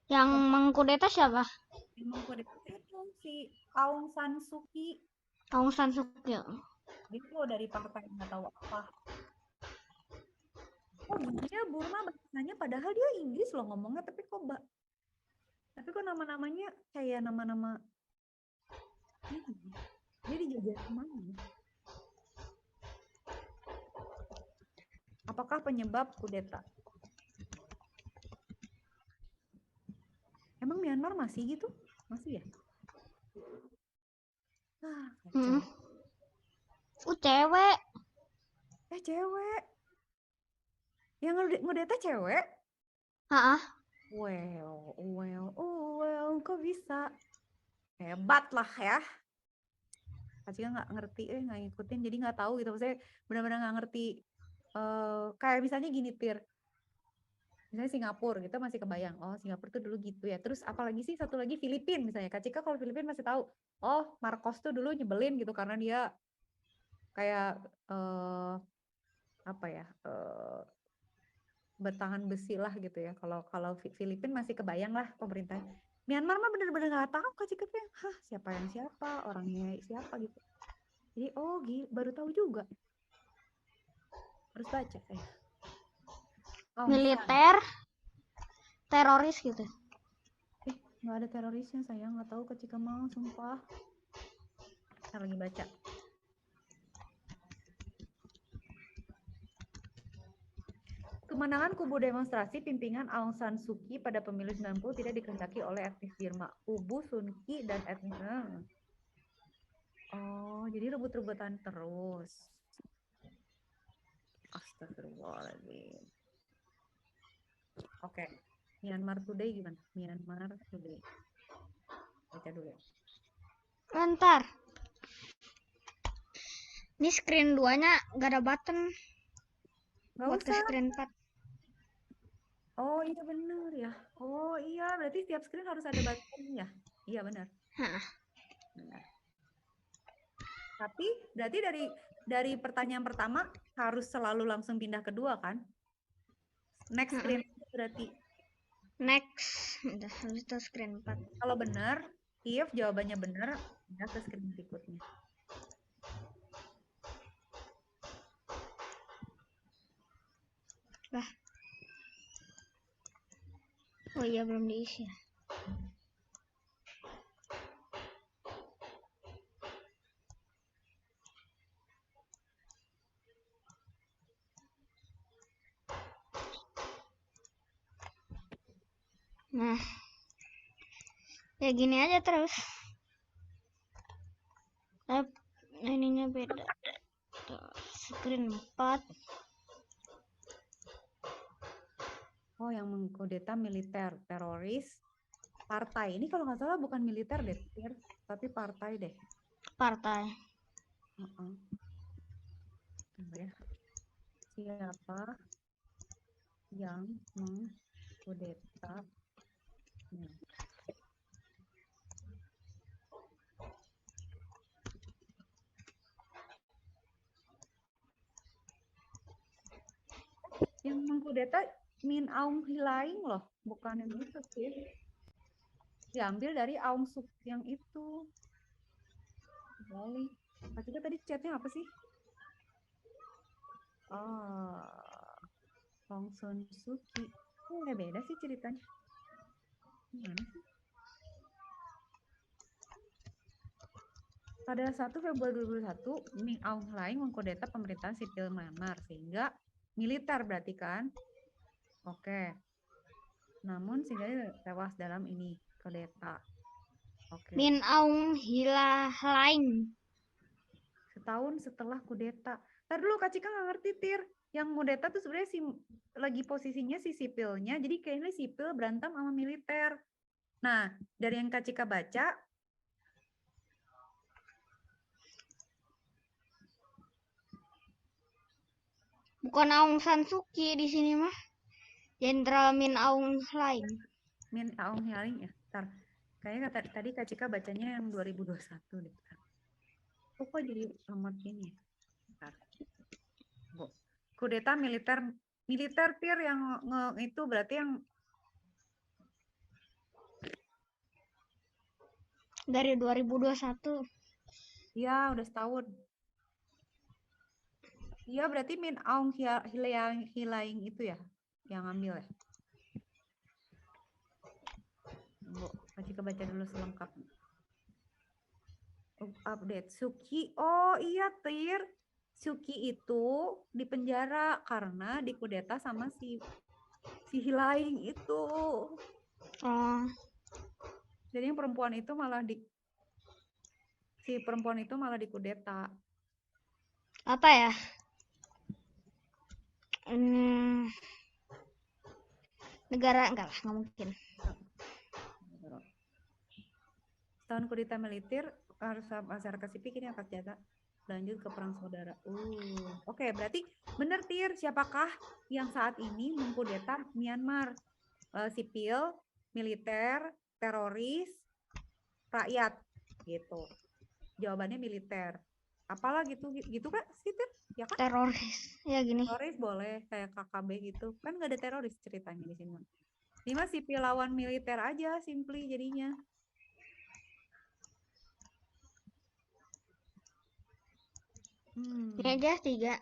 Yang mengkudeta siapa? Yang mengkudeta itu si Aung San Suu Kyi. Aung San Suu Kyi. Itu dari partai nggak tahu apa. Oh, dia Burma bahasanya padahal dia Inggris loh ngomongnya, tapi kok nama-namanya kayak nama-nama dia dijajah kemana? Apakah penyebab kudeta? Emang Myanmar masih gitu? Masih ya? Kacau. Cewek. Cewek. Yang ngudeta cewek? Well, kok bisa? Hebat lah ya. Kacika nggak ngerti, nggak ngikutin, jadi nggak tahu gitu. Maksudnya benar-benar nggak ngerti. Kayak misalnya gini, Tir. Misalnya Singapura, kita masih kebayang. Oh, Singapura tuh dulu gitu ya. Terus apalagi sih satu lagi Filipina misalnya. Kacika kalau Filipina masih tahu. Oh, Marcos tuh dulu nyebelin gitu karena dia kayak bertangan besi lah gitu ya. Kalau Filipina masih kebayang lah pemerintah. Myanmar mah bener-bener nggak tahu Kacika tuh yang siapa yang siapa, orangnya siapa gitu. Jadi baru tahu juga. Harus baca ya. Militer, teroris gitu. Nggak ada terorisnya, sayang. Nggak tahu Kacika mau, sumpah. Saya lagi baca. Kemenangan kubu demonstrasi pimpinan Aung San Suu Kyi pada pemilu 90 tidak dikehendaki oleh etnis Burma. Kubu Sun Kyi dan etnis... Oh, jadi rebut-rebutan terus. Astagfirullahaladzim. Oke. Myanmar Today gimana? Myanmar Today. Baca dulu ya. Bentar. Ini screen 2-nya gak ada button. Gak buat ke usah. screen 4. Oh iya benar ya. Oh iya, berarti setiap screen harus ada button ya? Iya benar. Benar. Tapi berarti dari pertanyaan pertama harus selalu langsung pindah ke 2 kan? Next screen berarti. Next. Udah, habis itu screen 4. Kalau benar, if jawabannya benar, pindah ke screen berikutnya. Lah. Oh iya, belum diisi. Nah, ya gini aja terus. Ininya beda. Screen 4. Oh, yang mengkudeta militer, teroris, partai. Ini kalau nggak salah bukan militer deh, tapi partai deh. Partai. Ya. Siapa yang mengkudeta? Nah, yang mengkudeta Min Aung Hlaing loh, bukan yang itu sih. Diambil dari Aung Suu yang itu. Balik. Maksudnya tadi chatnya apa sih? Aung San Suu Kyi. Oh, udah beda sih ceritanya. Gimana sih? Pada 1 Februari 2021, Min Aung Hlaing mengkudeta pemerintahan sipil Myanmar sehingga militer berarti kan? Oke. Namun sehingga dia tewas dalam ini kudeta. Oke. Min Aung Hlaing. Setahun setelah kudeta. Ntar dulu Kak Cika nggak ngerti Tir. Yang kudeta tuh sebenarnya lagi posisinya si sipilnya. Jadi kayaknya sipil berantem sama militer. Nah, dari yang Kak Cika baca, Bukan Aung San Suu Kyi di sini mah. Jenderal Min Aung Hlaing. Min Aung Hlaing ya. Ntar. Kayaknya tadi Kak Cika bacanya yang 2021 deh. Kok jadi amat ini ya? Ntar. Kudeta militer Tir yang itu berarti yang Dari 2021. ya udah setahun. Iya berarti Min Aung Hlaing itu ya yang ngambil ya. Bu, Kak baca dulu selengkapnya. Update Suki. Oh iya Tir. Suki itu dipenjara karena dikudeta sama si Hlaing itu. Oh, Jadi yang perempuan itu malah dikudeta. apa ya? Negara enggak lah, nggak mungkin. Tahun kudeta militer harus masyarakat sipil ini akan jaga lanjut ke perang saudara. Oke, berarti benar Tir, siapakah yang saat ini mengkudeta Myanmar? Sipil, militer, teroris, rakyat gitu. Jawabannya militer. Apalah gitu kan sih Tir? Ya kan? Teroris. Ya gini. Teroris boleh kayak KKB gitu. Kan nggak ada teroris ceritanya di sini. Ini mah sipil lawan militer aja simply jadinya. Ini aja 3.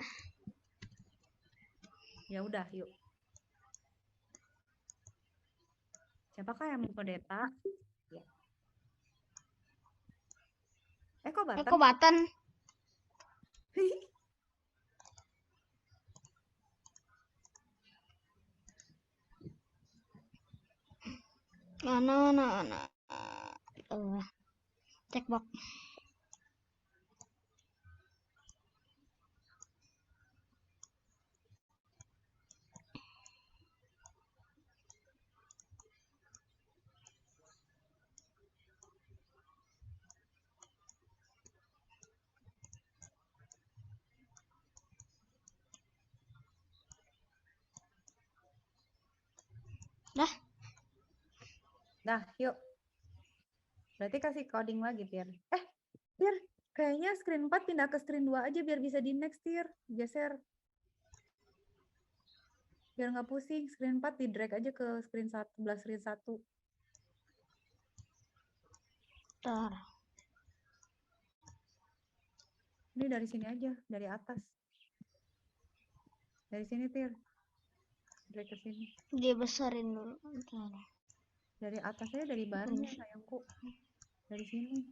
Ya udah, yuk. Siapakah yang mengkudeta? Ya. Kok Batan? Kok Batan? Mana. Cekbok. Dah, yuk. Berarti kasih coding lagi, Tir. Tir, kayaknya screen 4 pindah ke screen 2 aja biar bisa di next, Tir. Geser. Biar nggak pusing. Screen 4 di drag aja ke screen 1, belah screen 1. Bentar. Ini dari sini aja, dari atas. Dari sini, Tir. Drag ke sini. Dia besarin dulu. Bentar. Dari atasnya, dari barnya, sayangku. Dari sini.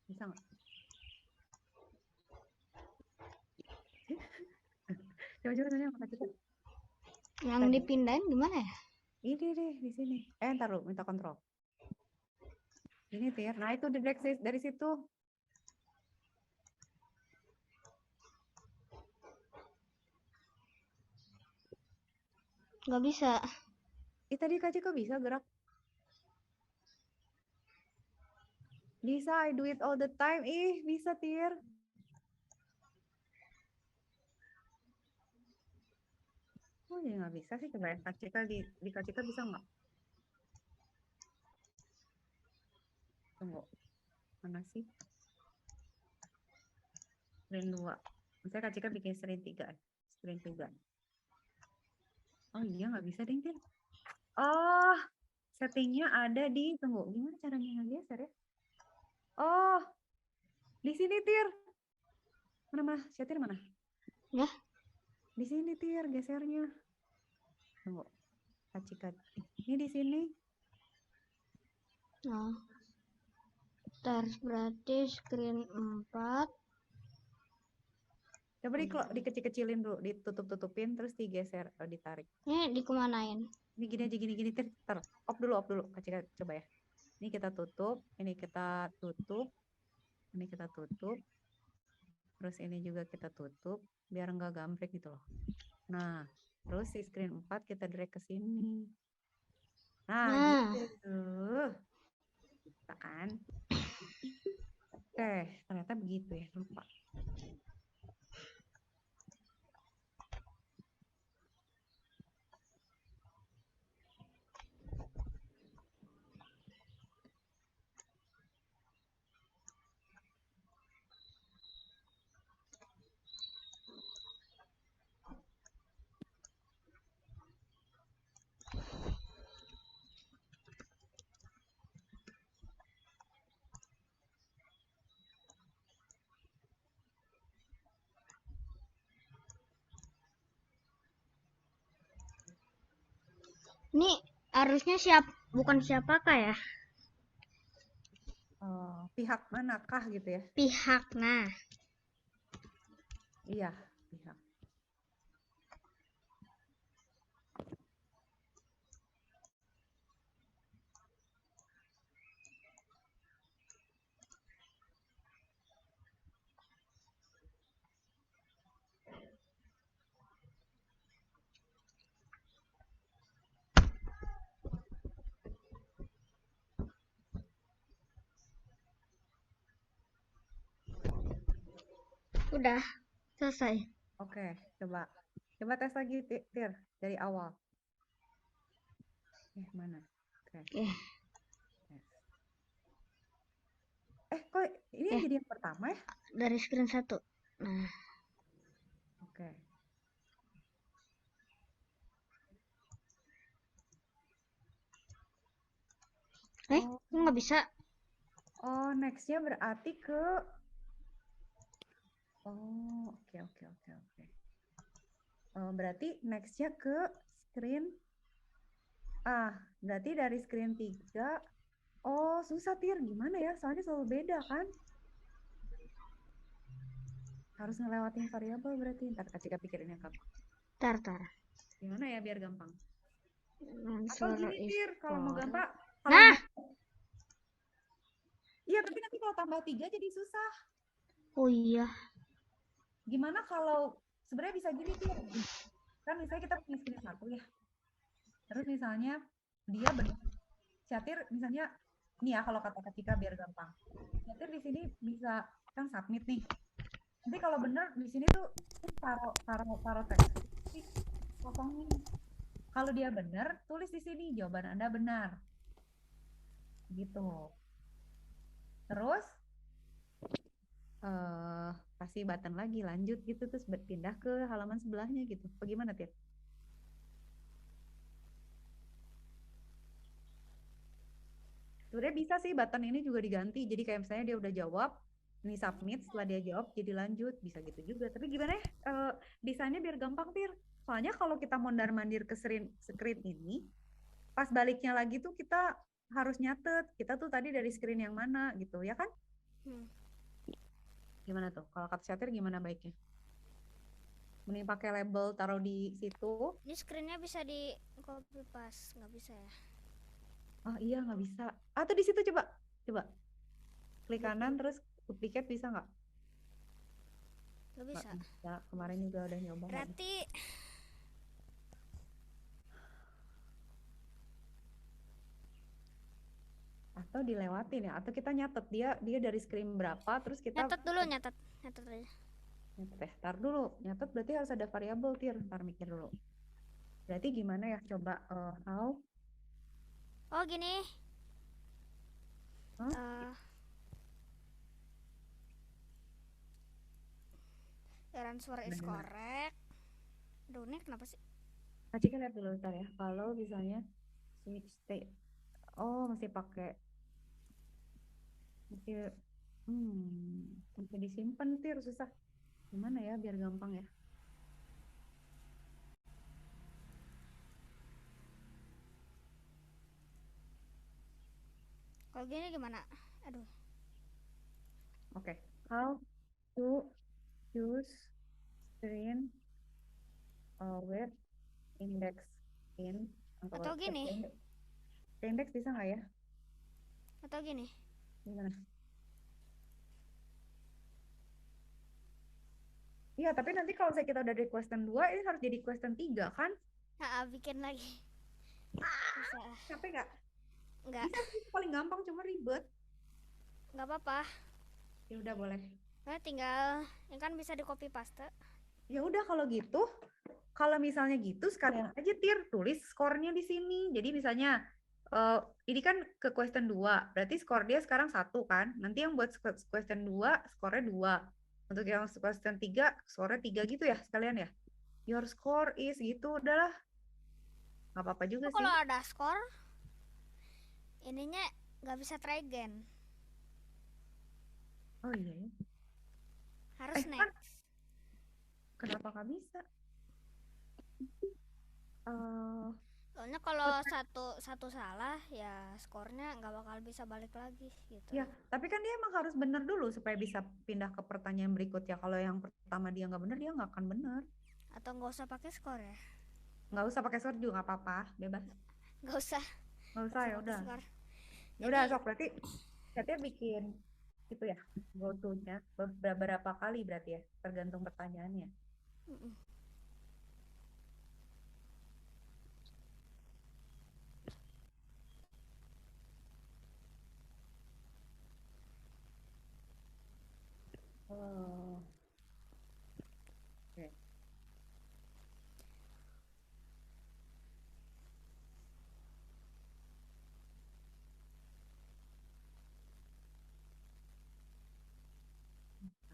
Bisa nggak? Coba tanya sama Kak. Yang dipindahin gimana ya? Ini deh, di sini. Ntar lu minta kontrol. Ini Tir. Nah itu di drag dari situ. Nggak bisa. Tadi Kak Cika bisa gerak. Bisa, I do it all the time. Ih, bisa, Tir. Oh, ya nggak bisa sih. Coba ya, di KCK bisa nggak? Tunggu. Mana sih? Screen 2. Misalnya KCK bikin screen 3. Screen 3. Oh iya, nggak bisa, ding, Tir. Oh, settingnya ada di... Tunggu, gimana caranya ngegeser ya? Oh, di sini, Tir. Mana? Setir mana? Ya. Di sini, Tir, gesernya. Tunggu. KCK. Ini di sini. Nah. Ntar berarti screen 4. Coba dikecil-kecilin dulu, ditutup-tutupin, terus digeser, ditarik. Ini dikemanain? Ini gini, Tir. Off dulu, KCK, coba ya. Ini kita tutup, ini kita tutup, ini kita tutup. Terus ini juga kita tutup, biar nggak gambrek gitu loh. Nah, terus si screen 4 kita drag ke sini. Nah, gitu. Bisa kan? Oke, ternyata begitu ya, lupa. Ini harusnya bukan siapakah ya? Pihak manakah gitu ya? Pihak. Nah. Iya, pihak. Udah selesai. Oke, coba tes lagi, Tir, dari awal. Mana? Oke. Kok ini yang jadi yang pertama ya? Dari screen 1. Nah. Oke. Kok nggak bisa? Oh, next-nya berarti ke... Oh, oke. Berarti next-nya ke screen... berarti dari screen 3... Oh, susah, Tir. Gimana ya? Soalnya selalu beda, kan? Harus ngelewatin variabel berarti. Ntar Kak pikirin yang gampang. Tar. Gimana ya biar gampang? Atau gini, Tir. Kalau mau gampang... Nah! Iya, tapi nanti kalau tambah 3 jadi susah. Oh iya. Gimana kalau... Sebenarnya bisa gini, Tir. Kan misalnya kita punya screen 1 ya. Terus misalnya dia benar. Syatir misalnya... Nih ya, kalau kata Cika biar gampang. Syatir di sini bisa kan submit nih. Nanti kalau benar di sini tuh taruh teks. Kosongin. Kalau dia benar, tulis di sini jawaban Anda benar. Gitu. Terus kasih button lagi lanjut gitu, terus pindah ke halaman sebelahnya gitu. Bagaimana, Tir? Sebenarnya bisa sih button ini juga diganti. Jadi kayak misalnya dia udah jawab, ini submit, setelah dia jawab jadi lanjut, bisa gitu juga. Tapi gimana ya desainnya biar gampang, Tir? Soalnya kalau kita mondar-mandir ke screen ini, pas baliknya lagi tuh kita harus nyatet, kita tuh tadi dari screen yang mana gitu, ya kan? Gimana tuh? Kalau kata Syatir gimana baiknya? Mending pakai label taruh di situ. Ini screen-nya bisa di copy paste, nggak bisa ya? Oh iya, nggak bisa. Atau di situ coba. Klik kanan terus duplicate bisa nggak? Nggak bisa. Nggak bisa. Kemarin juga udah nyoba. Berarti Atau dilewatin ya? Atau kita nyatet dia dari screen berapa, terus kita Nyatet dulu, nyatet aja. nyatet ya. Ntar dulu, nyatet berarti harus ada variabel tir. Ntar mikir dulu. Berarti gimana ya? Coba how? Oh gini. Hah? Answer is Bener. correct. Aduh, ini kenapa sih? Nah, Cika lihat dulu ntar ya. Kalau misalnya switch state, mesti pakai, mesti disimpan tir, susah. Gimana ya biar gampang ya? Kalau gini gimana? Aduh. Oke. How to use screen with index in Atau gini. index bisa nggak ya? Atau gini. Gimana? Iya, tapi nanti kalau kita udah di question 2, ini harus jadi question 3 kan? Nah, bikin lagi. Bisa. Capek nggak? Nggak. Bisa sih, paling gampang, cuma ribet. Nggak apa-apa. Ya udah boleh. Nah, tinggal ini kan bisa di copy paste. Ya udah kalau gitu, kalau misalnya gitu sekalian aja tir tulis skornya di sini. Jadi misalnya ini kan ke question 2, berarti skor dia sekarang 1 kan. Nanti yang buat question 2 skornya 2. Untuk yang question 3 skornya 3 gitu ya sekalian ya. Your score is gitu, udahlah. Nggak apa-apa juga sih. Kalau ada skor, ininya nggak bisa try again. Oh iya ya. Harus Kan, next. kenapa nggak bisa? Soalnya kalau satu salah ya skornya nggak bakal bisa balik lagi gitu. Ya, tapi kan dia emang harus benar dulu supaya bisa pindah ke pertanyaan berikutnya. Kalau yang pertama dia nggak benar, dia nggak akan benar. Atau nggak usah pakai skor ya? Nggak usah pakai skor juga nggak apa-apa, bebas. Nggak usah. Nggak usah, ya udah. Skor. Ya udah, sok berarti katanya bikin itu ya, go to-nya beberapa kali berarti ya, tergantung pertanyaannya. Oh. Oke.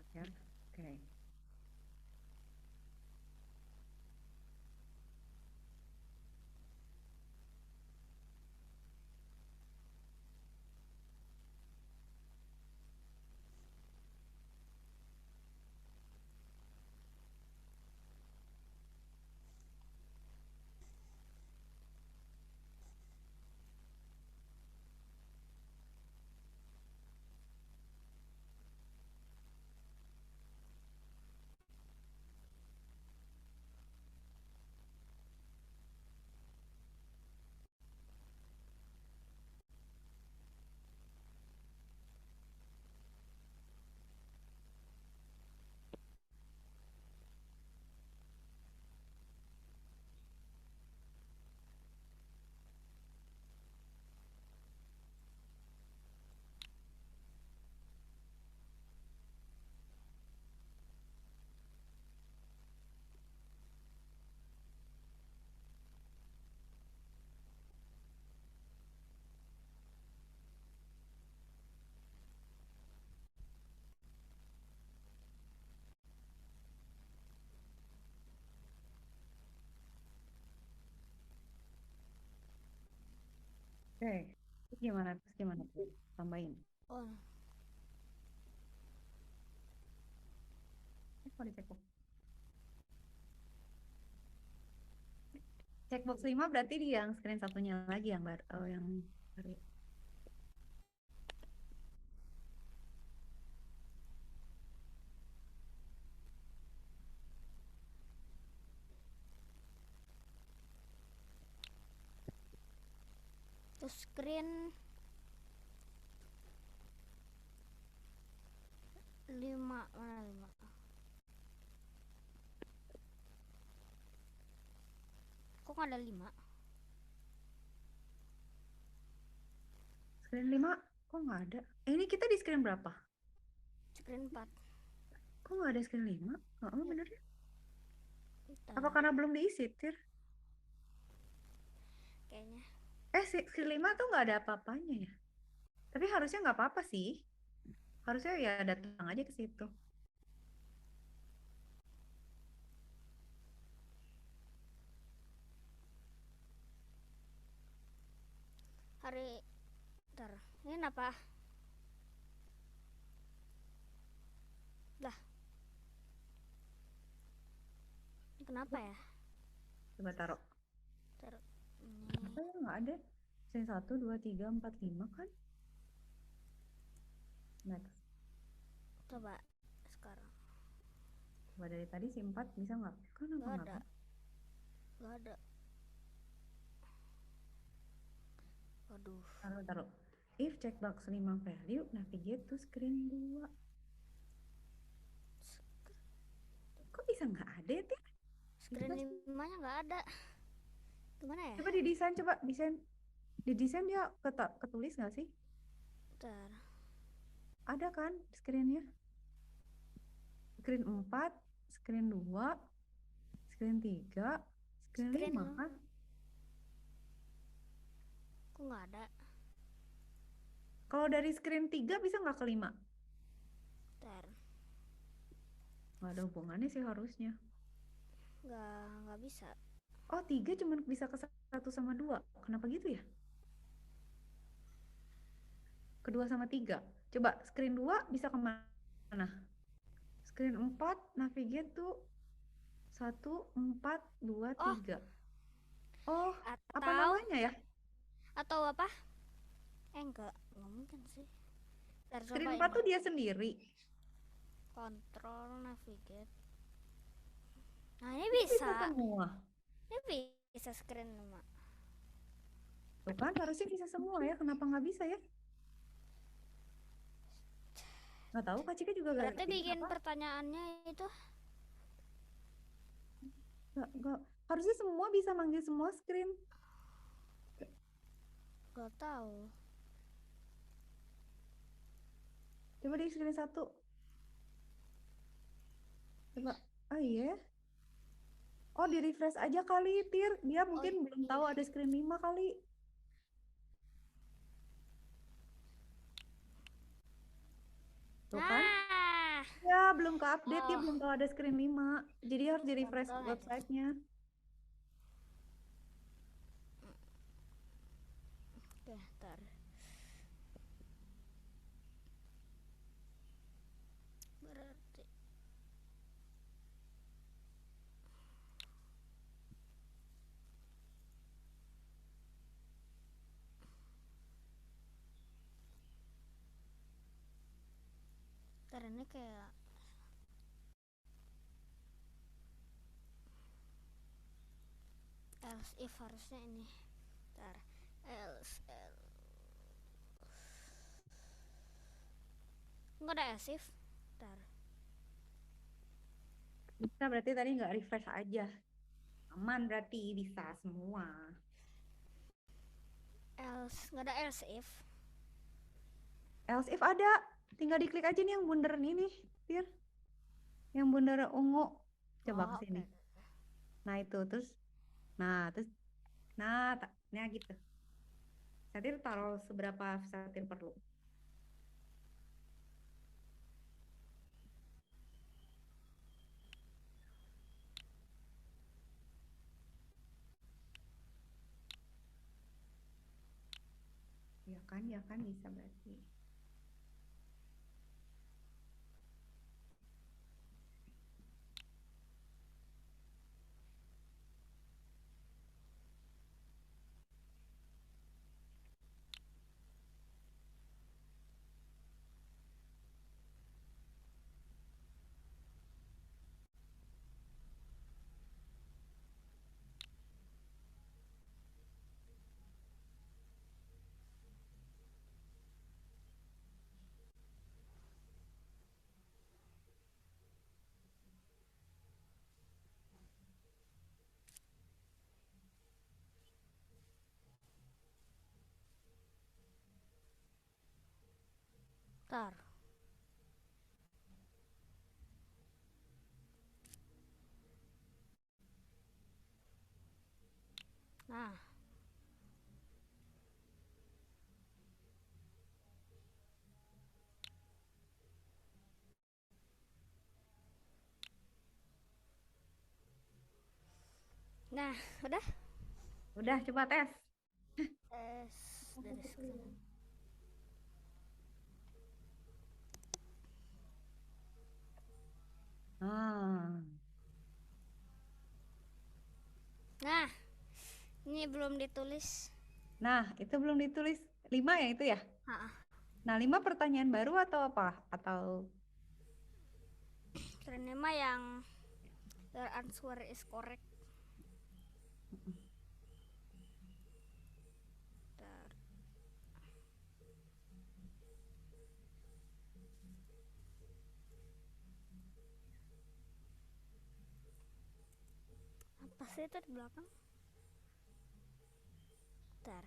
Oke. Oke. Terus gimana tuh? Tambahin. Oh. Kok di checkbox? Checkbox 5 berarti di yang screen satunya lagi yang baru, yang baru. To screen 5, mana 5? Kok nggak ada 5? Screen 5 kok nggak ada? Ini kita di screen berapa? Screen 4. Kok nggak ada screen 5? Oh, bener ya? Bentar, Apa karena belum diisi, Tir? kayaknya. Screen 5 tuh nggak ada apa-apanya ya? Tapi harusnya nggak apa-apa sih. Harusnya ya datang aja ke situ. Bentar, ini kenapa? Lah, ini kenapa ya? Coba taruh. Taruh ini. Apa ya nggak ada? Screen 1, 2, 3, 4, 5 kan? Next. Coba sekarang. Coba dari tadi si 4 bisa nggak? Kan Nggak apa ada. Nggak ada. Waduh. Taruh. If checkbox 5 value, navigate to screen 2. Kok bisa nggak ada ya, Tir? Screen 5-nya nggak ada. Gimana ya? Coba desain. Di desain dia ketulis nggak sih? Bentar. Ada kan screennya? Screen 4, screen 2, screen 3, screen 5 kan? Kok nggak ada? Kalau dari screen 3 bisa nggak ke 5? Bentar. Nggak ada hubungannya sih harusnya. Nggak bisa. Oh, 3 cuma bisa ke 1 sama 2. Kenapa gitu ya? Kedua sama 3. Coba screen 2 bisa kemana? Screen 4 navigate tuh 1, 4, 2, 3. Oh, apa namanya ya? Atau apa? Nggak mungkin sih. Bentar, Screen coba 4 ini. tuh dia sendiri. Control navigate. Nah, ini bisa. Semua. Ini bisa screen 5. Tuh kan harusnya bisa semua ya. Kenapa nggak bisa ya? Nggak tahu, Kak Cika juga Berarti ngerti bikin kenapa. pertanyaannya itu Nggak. Harusnya semua bisa manggil semua screen. nggak tahu. Coba di screen 1. Coba. Oh iya. Oh, di refresh aja kali, Tir. Dia mungkin belum tahu ada screen 5 kali. Tuh kan? Ya, belum ke update, dia belum tahu ada screen 5. Jadi harus di refresh websitenya. Oke, ntar. Berarti ntar ini kayak else if harusnya ini. Ntar else nggak ada else if. Ntar Bisa berarti tadi nggak refresh aja. Aman berarti bisa semua. else nggak ada else if. Else if ada. Tinggal diklik aja nih yang bundar ini, Tir. Yang bundar ungu. Coba ke sini. Okay. Nah, itu terus nah gitu. Satir taruh seberapa satir perlu. Ya kan bisa berarti. Ntar. Nah, nah, udah. Udah, coba tes. Dari sekarang. Ah. Nah, ini belum ditulis. Nah, itu belum ditulis. 5 ya itu ya? Ah, Nah, 5 pertanyaan baru atau apa? Atau terima yang your answer is correct. Ntar. Apa sih itu di belakang? Ntar.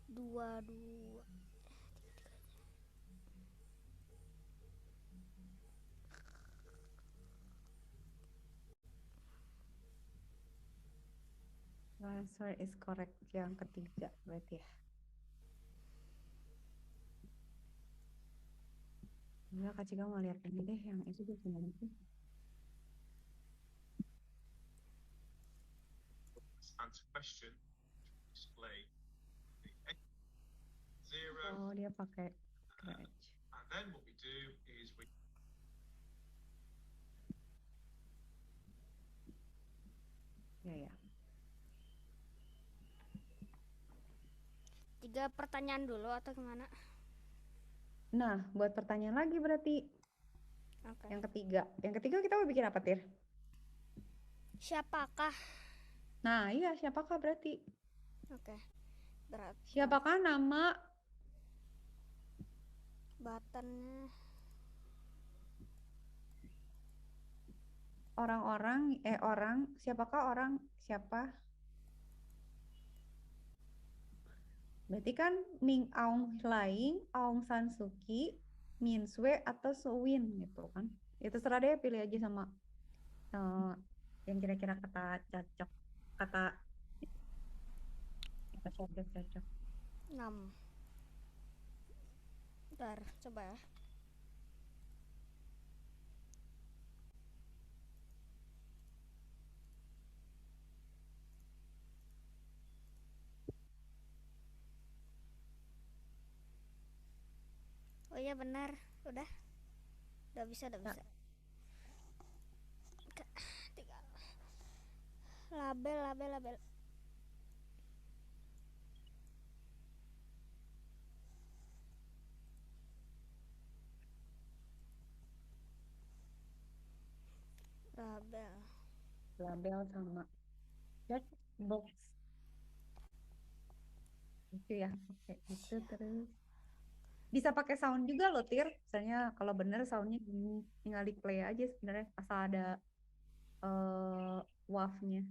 Dua. answer is correct yang ketiga berarti ya? Enggak, Kak Cika mau lihat ini deh yang itu gimana sih? Answer question, display the zero, Oh, dia pakai scratch. and then what we do is we Ya, ya. 3 pertanyaan dulu atau gimana? Nah, buat pertanyaan lagi berarti Oke. yang ketiga. Yang ketiga kita mau bikin apa, Tir? Siapakah? Nah, iya, siapakah berarti? Oke. Berarti Siapakah nama buttonnya siapakah orang siapa? Berarti kan Ming Aung Hlaing, Aung San Suu Kyi, Min Swe atau Suwin gitu kan. Ya terserah deh, pilih aja sama yang kira-kira kata cocok, kata cocok. 6. Bentar, coba ya. Oh iya benar, udah bisa. Nah. Tiga. Label. Label sama chat box itu ya, oke itu. Terus bisa pakai sound juga loh, Tir. Misalnya kalau bener soundnya gini, tinggal di play aja sebenarnya asal ada wave-nya.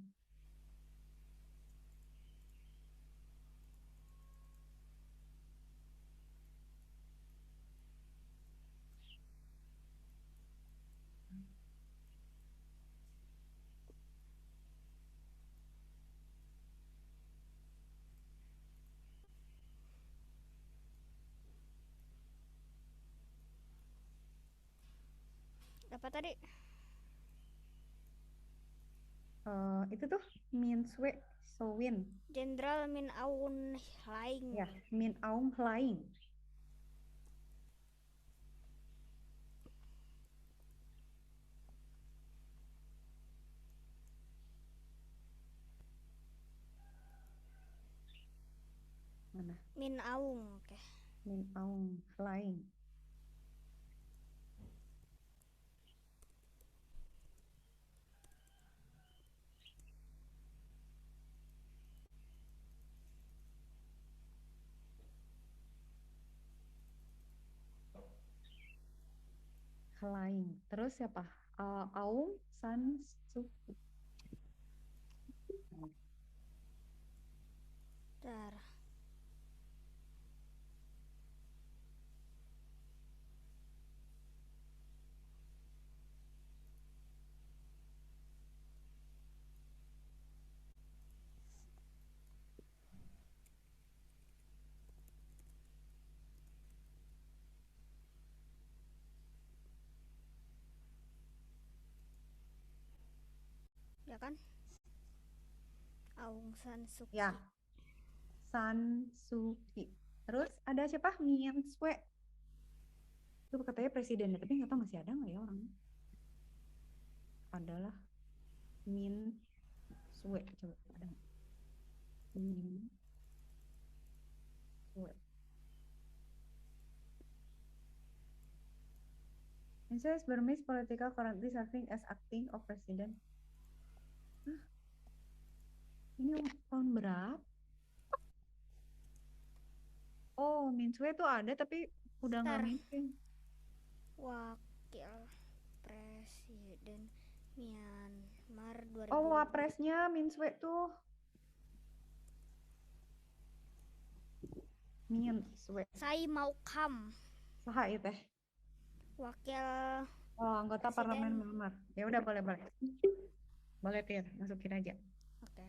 Apa tadi? Itu tuh Min Swe Sowin. Jenderal Min Aung Hlaing. Ya, Min Aung Hlaing. Mana? Min Aung, oke. Min Aung Hlaing. Hlaing. Terus siapa? Aung San Suu Kyi. Bentar. Ya kan? Aung San Suu Kyi. Ya, San Suu Kyi. Terus ada siapa? Min Swe. Itu katanya presiden, tapi nggak tahu masih ada nggak ya orangnya. Adalah Min Swe. Coba ada nggak? Min Swe. Min Swe is Burmese political currently serving as acting of president. Hah? Ini tahun berapa? Oh, Min Swe tuh ada tapi udah nggak Ntar. mimpin. Wakil Presiden Myanmar 2000. Oh, wapresnya Min Swe tuh. Min Swe. Sai Mau Kam, Saha ieu teh? wakil Oh, anggota parlemen Presiden. Myanmar. Ya udah boleh. Boleh Tir, masukin aja. Oke.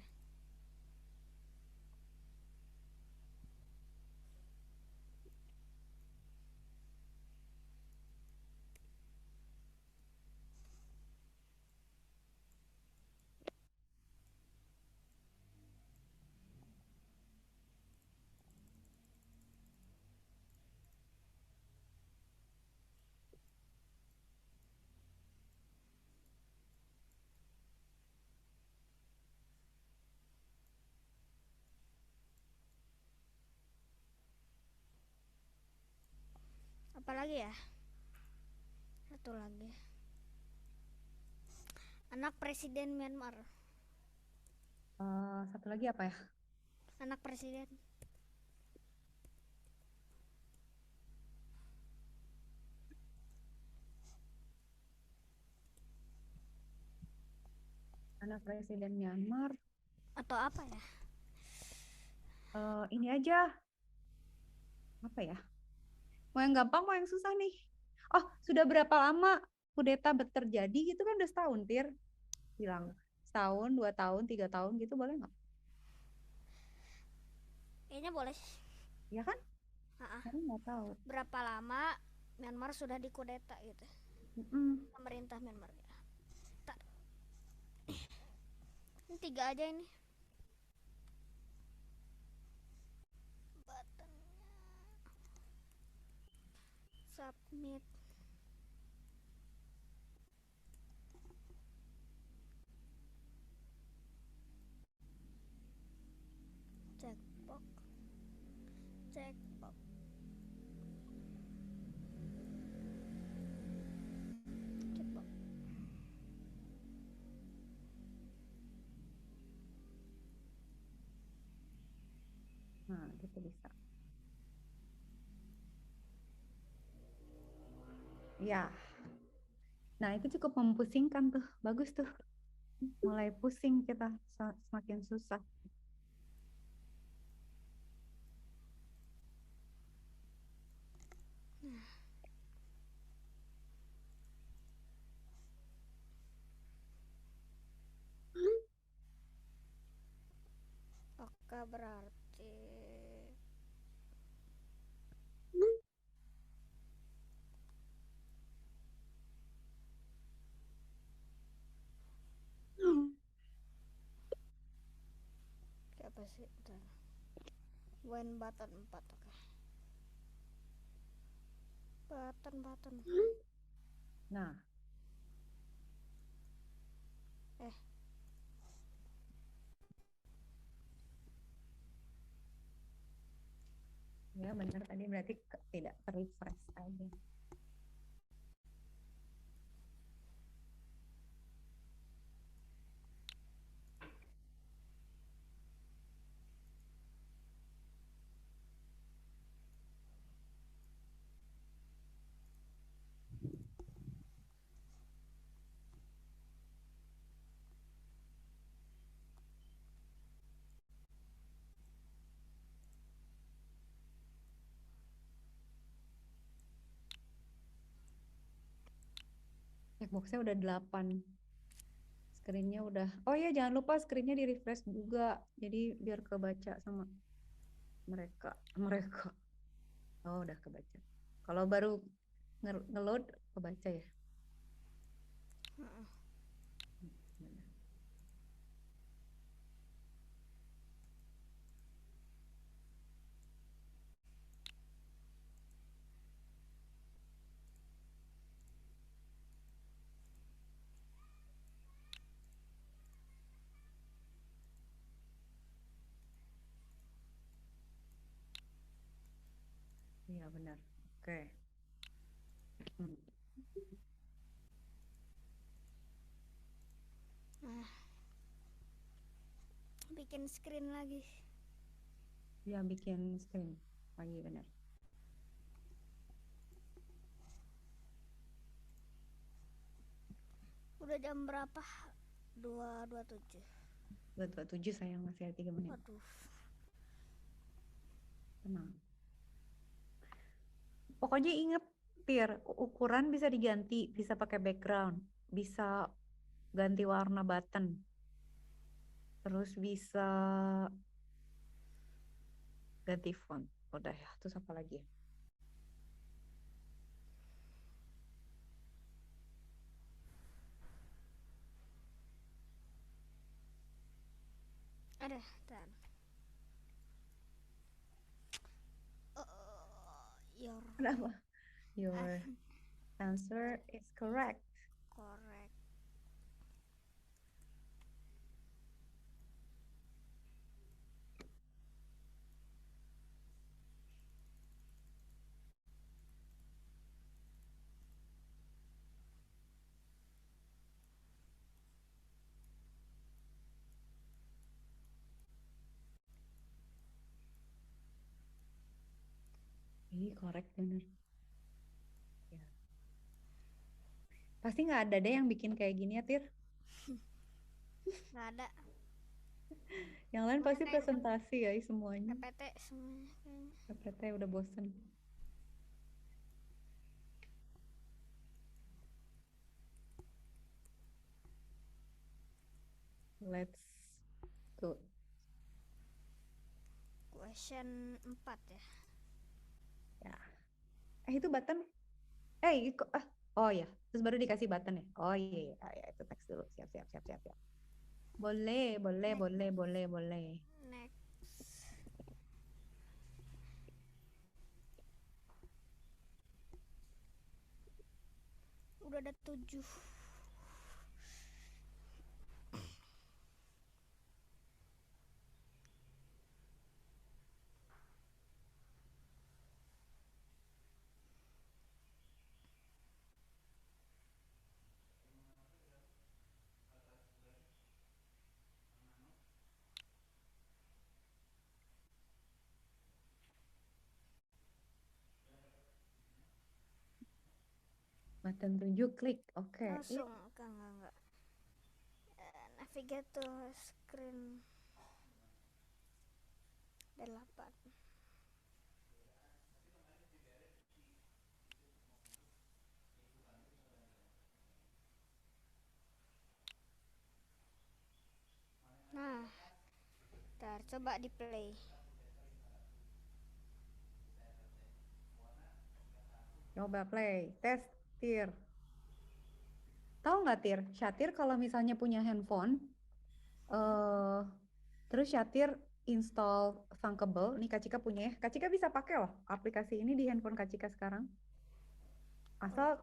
Apalagi ya? Satu lagi. Anak Presiden Myanmar. Satu lagi apa ya? Anak Presiden. Anak presiden Myanmar. Atau apa ya? Ini aja. Apa ya? Mau yang gampang, mau yang susah nih. Oh, sudah berapa lama kudeta terjadi gitu kan udah setahun, Tir. Bilang setahun, 2 tahun, 3 tahun gitu boleh nggak? Kayaknya boleh. Ya kan? Ha-ha. Saya nggak tahu. Berapa lama Myanmar sudah dikudeta gitu? Pemerintah Myanmar ya. Ntar. Ini 3 aja ini. Buttonnya. Submit. Checkbox. Checkbox. Checkbox. Nah, gitu bisa. Ya. Nah, itu cukup mempusingkan tuh. Bagus tuh. Mulai pusing kita, semakin susah. Oke, berarti kayak apa sih? Bentar. When button 4, oke. Button. Nah, ya benar tadi berarti tidak terrefresh aja. Checkboxnya udah 8. Screen-nya udah. Oh iya, jangan lupa screen-nya di refresh juga. Jadi biar kebaca sama mereka. Oh, udah kebaca. Kalau baru ngeload kebaca ya. Heeh. benar. Oke. Hmm. Nah, bikin screen lagi. Ya, bikin screen lagi benar. Udah jam berapa? 2:27. 2:27 sayang, masih ada 3 menit. Waduh. Tenang. Pokoknya inget, Tir, ukuran bisa diganti, bisa pakai background, bisa ganti warna button, terus bisa ganti font. Udah ya, terus apa lagi ya? Ada, bentar. Your Kenapa? Your answer is correct. correct. Ih, correct bener. Ya. Pasti nggak ada deh yang bikin kayak gini ya, Tir. Nggak ada. Yang lain pasti Semuanya kayak presentasi ya semuanya. PPT semuanya kayaknya. PPT udah bosen. Let's go. Question 4 ya. Ya. Itu button. Oh ya, terus baru dikasih button ya. Oh iya, ya, itu teks dulu. Siap, siap, siap, siap, siap. Boleh, boleh, boleh, boleh, boleh. Next. Udah ada 7. Button 7 klik. Oke. Langsung enggak. Navigate to screen 8. Nah, ntar coba di play. Coba play. Tes, Tir. Tahu nggak, Tir? Syatir kalau misalnya punya handphone, terus Syatir install Thunkable. Nih Kak Cika punya ya. Kak Cika bisa pakai loh aplikasi ini di handphone Kak Cika sekarang. Asal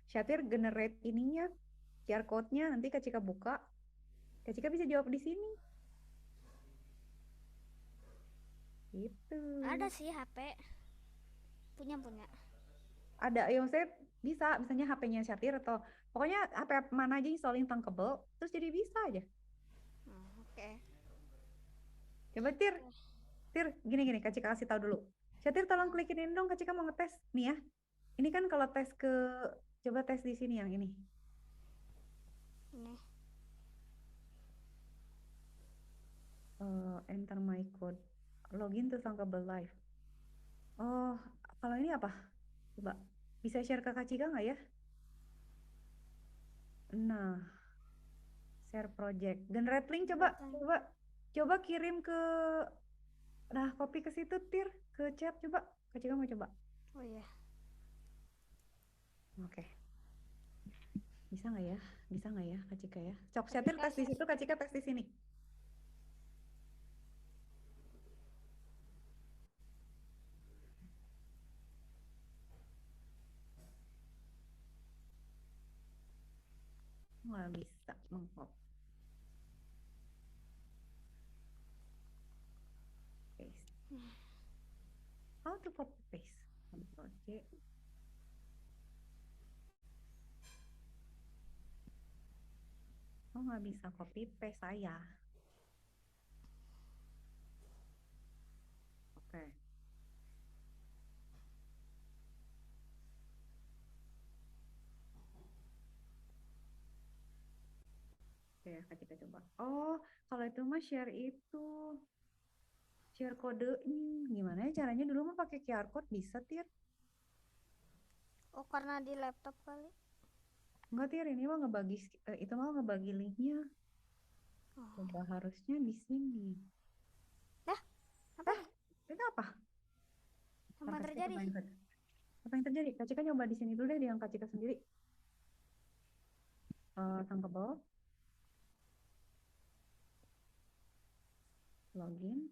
Syatir generate ininya, QR code-nya, nanti Kak Cika buka. Kak Cika bisa jawab di sini. Gitu. Ada sih HP. Punya. Ada, ya maksudnya bisa, misalnya HP-nya Syatir atau pokoknya HP mana aja installing Thunkable, terus jadi bisa aja. Oke. Coba Tir, gini, Kak Cika kasih tahu dulu. Syatir tolong klikin ini dong, Kak Cika mau ngetes. Nih ya, ini kan kalau tes coba tes di sini yang ini. Ini. Enter my code. Login to Thunkable Live. Oh, kalau ini apa? Coba, bisa share ke Kak Cika nggak ya? Nah, share project. Generate link coba kirim ke, nah copy ke situ Tir, ke chat coba. Kak Cika mau coba. Oh iya. Oke. Bisa nggak ya? Kak Cika ya? Cok Syatir tes di situ, Kak Cika tes di sini. Nggak bisa mengkop. Paste. How to copy paste. Ctrl C. Oh, nggak bisa copy paste saya. Oke. Oke, kita coba. Oh, kalau itu mah share itu. Share kodenya. Gimana ya caranya? Dulu mah pakai QR code bisa, Tir. Oh, karena di laptop kali. Enggak, Tir, ini mah ngebagi itu mah ngebagi linknya. Oh. Coba harusnya di sini. Apa? Itu apa? Apa yang Kak Cika terjadi? cobain, Kak. Apa yang terjadi? Kak Cika coba di sini dulu deh, di yang Kak Cika sendiri. Tangkable. Login.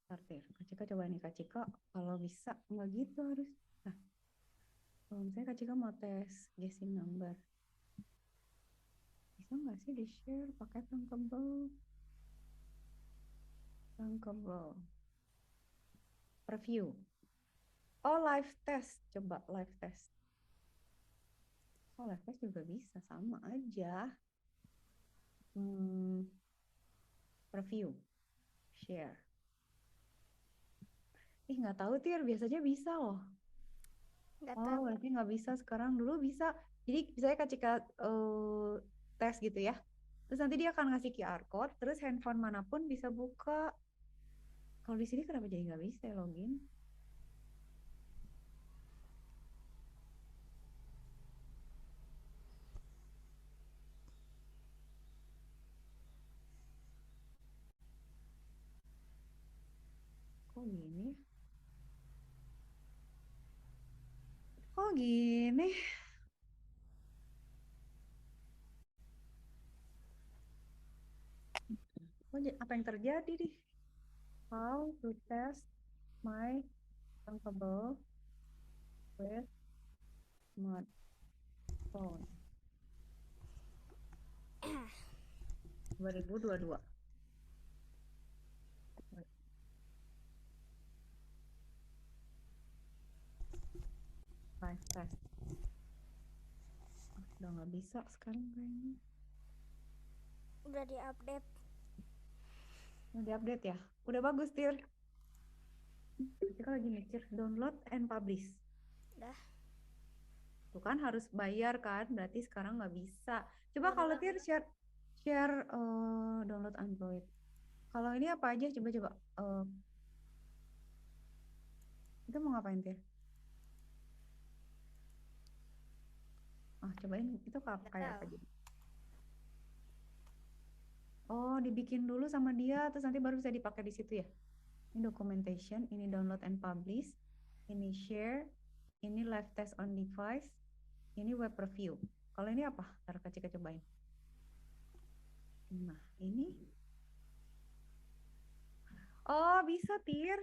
Partir. Kak Cika coba nih, Kak Cika. Kalau bisa, nggak gitu harus. Nah, kalau misalnya Kak Cika mau tes guessing number. Bisa nggak sih di-share pakai Tangkable? Tangkable. Preview. Oh, live test. Coba live test. Oh, live test juga bisa. Sama aja. Preview. Share. Nggak tahu, Tir. Biasanya bisa loh. Nggak Oh, tahu. berarti nggak bisa sekarang. Dulu bisa. Jadi, misalnya Kak Cika tes gitu ya. Terus nanti dia akan ngasih QR code. Terus handphone manapun bisa buka. Kalau di sini kenapa jadi nggak bisa ya login? Kok gini? Kok gini? Apa yang terjadi nih? How to test my Tangkable with smartphone 2022. Live test. Udah nggak bisa sekarang kayaknya. Udah diupdate. Udah diupdate ya? Udah bagus, Tir. Kita lagi mikir download and publish. Udah. Tuh kan harus bayar kan, berarti sekarang nggak bisa. Coba kalau Tir share download Android. Kalau ini apa aja? Coba. Itu mau ngapain, Tir? Cobain itu kayak apa jadi? Oh, dibikin dulu sama dia, terus nanti baru bisa dipakai di situ ya. Ini documentation, ini download and publish, ini share, ini live test on device, ini web review. Kalau ini apa? Ntar Kak Cika cobain. Nah, ini. Oh, bisa, Tir.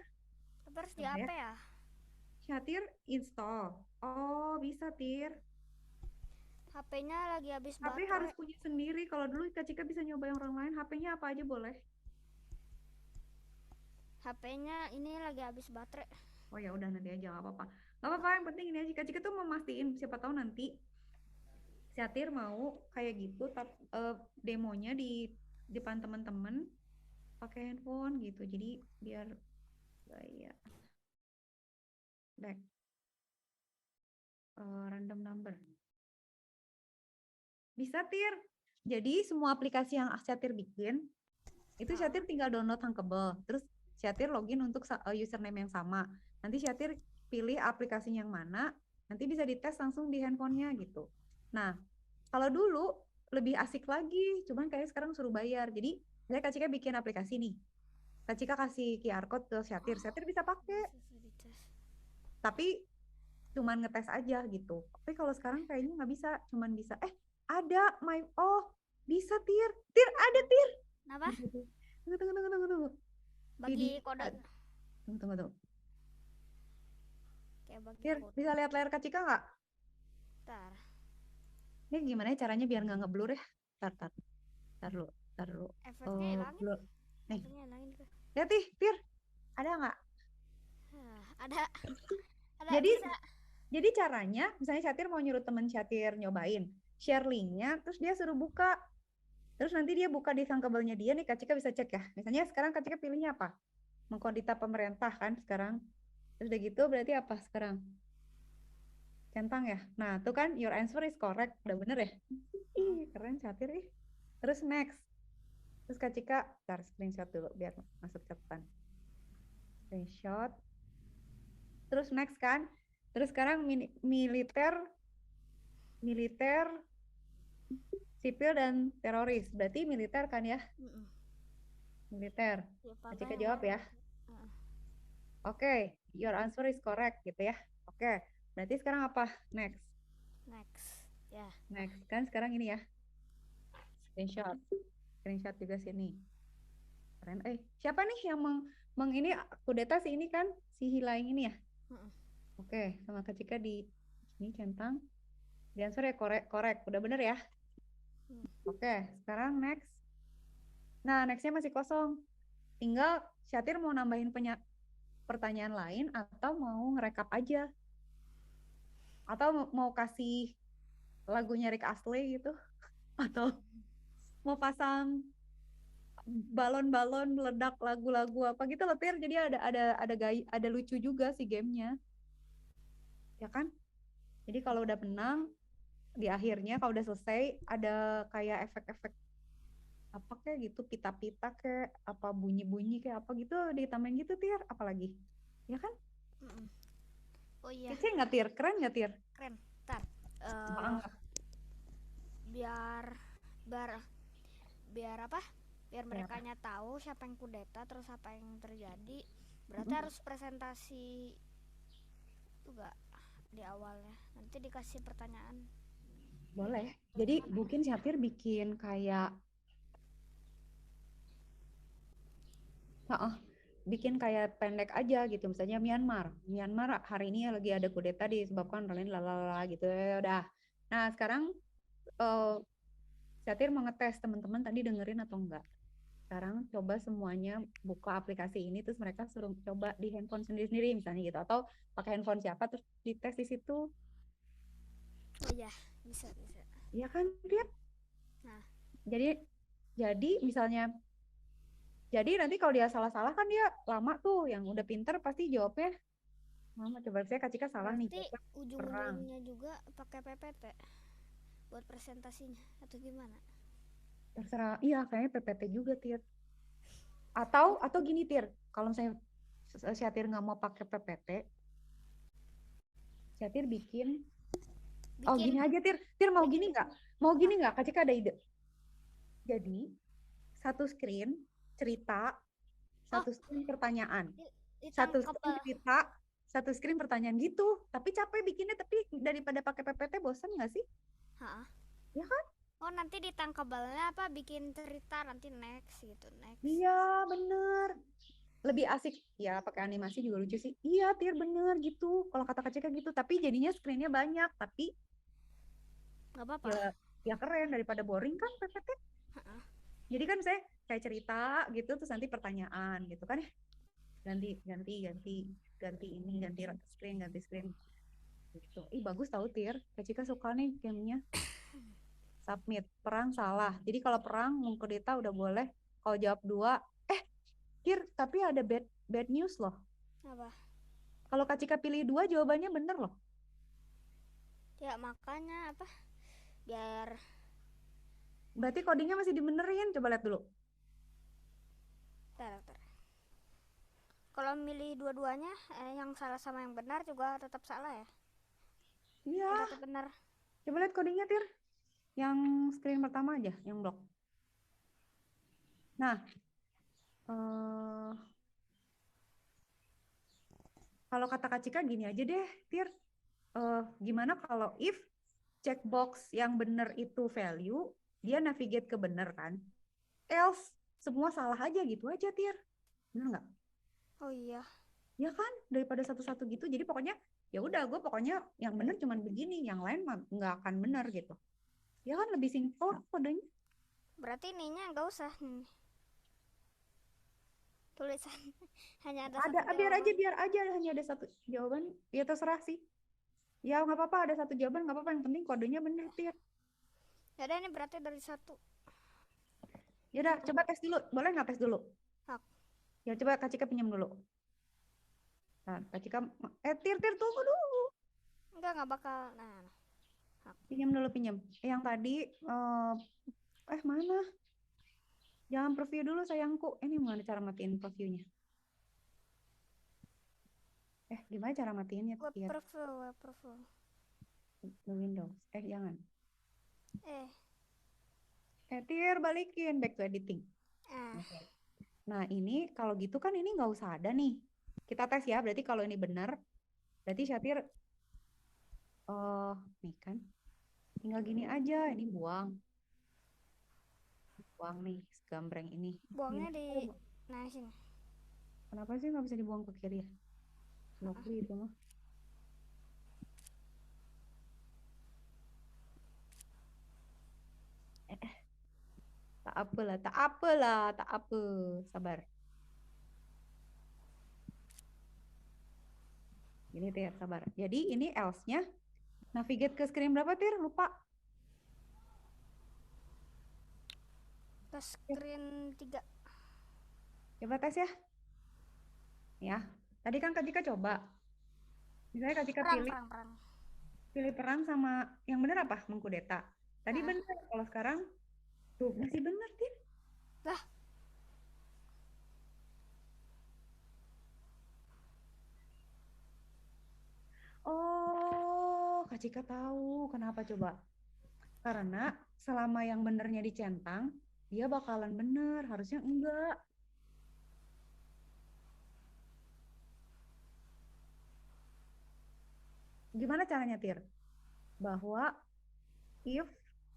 Tapi harus di apa ya? Tir install. Oh, bisa, Tir. HP-nya lagi habis Tapi baterai. harus punya sendiri. Kalau dulu Kak Cika bisa nyobain orang lain, HP-nya apa aja boleh. HP-nya ini lagi habis baterai. Oh ya udah nanti aja nggak apa-apa. Nggak apa-apa, yang penting ini aja. Kak Cika tuh memastikan siapa tahu nanti Tir mau kayak gitu, demonya di depan teman-teman pakai handphone gitu. Jadi biar kayak back random number. Bisa, Tir. Jadi semua aplikasi yang Tir bikin itu Tir tinggal download Tangkable. Terus Tir login untuk username yang sama. Nanti Tir pilih aplikasi yang mana, nanti bisa dites langsung di handphonenya gitu. Nah, kalau dulu lebih asik lagi, cuman kayak sekarang suruh bayar. Jadi, saya Kak Cika bikin aplikasi nih. Kak Cika kasih QR code ke Tir bisa pakai. Tapi cuman ngetes aja gitu. Tapi kalau sekarang kayaknya nggak bisa, cuman bisa. Ada bisa, Tir. Tir ada, Tir. Kenapa? Tunggu. Bagi kode. Tunggu. Kayak bagi Tir, kode. bisa lihat layar Kak Cika nggak? Bentar. Ini gimana caranya biar nggak ngeblur ya? Tar dulu. Efeknya hilangin. Nih. Akhirnya nyalain tuh. Lihat nih, Tir. Ada nggak? Ada Jadi bisa. Jadi caranya, misalnya Syatir mau nyuruh temen Syatir nyobain, share linknya, terus dia suruh buka. Terus nanti dia buka di thunkable-nya dia nih, Kak Cika bisa cek ya. Misalnya sekarang Kak Cika pilihnya apa? Mengkodita pemerintah kan sekarang. Terus udah gitu berarti apa sekarang? Centang ya? Nah, tuh kan your answer is correct. Udah bener ya? Ih, keren Syatir ih. Terus next. Terus Kak Cika, ntar screenshot dulu biar masuk catatan. Screenshot. Terus next kan. Terus sekarang militer, sipil dan teroris. Berarti militer kan ya? Militer. Ya, Kak Cika jawab ya. Heeh. Oke, your answer is correct gitu ya. Oke, berarti sekarang apa? Next. Ya. Next. Kan sekarang ini ya. Screenshot. Screenshot juga sini. Keren. Siapa nih yang ini kudeta si ini kan? Si Hilaing ini ya? Oke, sama Kak Cika di sini centang. Di answer ya korek. Udah bener ya? Oke, sekarang next. Nah, nextnya masih kosong. Tinggal Syatir mau nambahin pertanyaan lain atau mau ngerekap aja. Atau mau kasih lagunya Rick Astley gitu. Atau mau pasang balon-balon meledak lagu-lagu apa gitu loh, Tir. Jadi ada lucu juga sih gamenya. Ya kan? Jadi kalau udah menang di akhirnya kalau udah selesai ada kayak efek-efek apa kayak gitu, pita-pita kayak apa bunyi-bunyi kayak apa gitu ditambahin gitu, Tir. Apalagi? Ya kan? Oh iya. Kece nggak, Tir? Keren nggak, Tir? Keren. Ntar. Banget. Biar apa? Biar mereka tahu siapa yang kudeta terus apa yang terjadi. Berarti harus presentasi juga di awalnya. Nanti dikasih pertanyaan. Boleh. Jadi mungkin Syatir bikin kayak bikin kayak pendek aja gitu. Misalnya Myanmar hari ini lagi ada kudeta disebabkan lain lalala gitu ya udah. Nah, sekarang Syatir mau ngetes teman-teman tadi dengerin atau enggak. Sekarang coba semuanya buka aplikasi ini terus mereka suruh coba di handphone sendiri-sendiri misalnya gitu atau pakai handphone siapa terus dites di situ. Oh iya, bisa. Iya kan, Tir? Nah, jadi misalnya nanti kalau dia salah-salah kan dia lama tuh, yang udah pinter pasti jawabnya lama. Coba saya Kak Cika salah nih. berarti ujung-ujungnya juga pakai PPT buat presentasinya atau gimana? Terserah. Iya, kayaknya PPT juga, Tir. Atau gini, Tir. Kalau saya Syatir nggak mau pakai PPT, Syatir bikin. Oh, gini aja, Tir. Tir mau gini nggak? Mau gini nggak? Kak Cika ada ide. Jadi, satu screen cerita, satu screen pertanyaan. Satu screen cerita, satu screen pertanyaan gitu. Tapi capek bikinnya, tapi daripada pakai PPT bosan nggak sih? Ya kan? Oh, nanti ditangkabalnya apa bikin cerita nanti next gitu, next. Iya, bener. Lebih asik ya pakai animasi juga lucu sih. Iya, Tir, bener gitu. Kalau kata Kak Cika gitu, tapi jadinya screen-nya banyak, tapi nggak apa-apa. Ya keren daripada boring kan PPT. Jadi kan saya kayak cerita gitu terus nanti pertanyaan gitu kan ya. Ganti ini, ganti screen. Gitu. Bagus tahu, Tir. Kak Cika suka nih gamenya. Submit, perang salah. Jadi kalau perang mengkudeta udah boleh. Kalau jawab 2, Tir, tapi ada bad news loh. Apa? Kalau Kak Cika pilih 2 jawabannya bener loh. Ya makanya apa? Biar berarti codingnya masih dibenerin. Coba lihat dulu. Bentar. Kalau milih dua-duanya, yang salah sama yang benar juga tetap salah ya? Iya. Tetap benar. Coba lihat codingnya, Tir. Yang screen pertama aja, yang blok. Nah, kalau kata Kak Cika gini aja deh, Tir. Gimana kalau if checkbox yang benar itu value, dia navigate ke benar kan? Else, semua salah aja gitu aja, Tir. Bener nggak? Oh iya. Ya kan, daripada satu-satu gitu. Jadi pokoknya ya udah, gue pokoknya yang benar cuman begini, yang lain nggak akan benar gitu. Ya kan lebih simpel kodenya. Berarti ininya nggak usah. tulisan hanya ada Ada, satu biar jawaban. aja hanya ada satu jawaban. Ya terserah sih. Ya nggak apa-apa, ada satu jawaban nggak apa-apa. Yang penting kodenya bener, Tir. Ya udah, ini berarti dari 1. Yaudah, coba tes dulu. Boleh nggak tes dulu? Hak. Ya coba Kak Cika pinjam dulu. Nah, Kak Cika, Tir tunggu dulu. Enggak bakal. Nah, Pinjam dulu, pinjam. Yang tadi, mana? Jangan preview dulu sayangku. Ini mana cara matiin previewnya? Gimana cara matiinnya? web Tir? preview. The Windows. Jangan. Eh, Tir, balikin back to editing. ah, Nah, ini kalau gitu kan ini nggak usah ada nih. Kita tes ya, berarti kalau ini benar, berarti Syatir, nih kan, tinggal gini aja, ini buang nih, gambreng ini. buangnya Gini. di sini. Kenapa sih nggak bisa dibuang ke kiri ya? Lovely itu mah. Tak apa. Sabar. Ini Tir, sabar. Jadi ini else-nya. Navigate ke screen berapa, Tir? Lupa. Ke screen 3. Coba tes ya. Ya. Tadi kan Kak Cika coba. Misalnya Kak Cika Perang. pilih perang sama yang benar apa? Mengkudeta. Tadi benar. Kalau sekarang tuh masih benar, Tir. Lah. Oh, Kak Cika tahu kenapa coba. Karena selama yang benernya dicentang, dia bakalan bener. Harusnya enggak. Gimana caranya, Tir? Bahwa if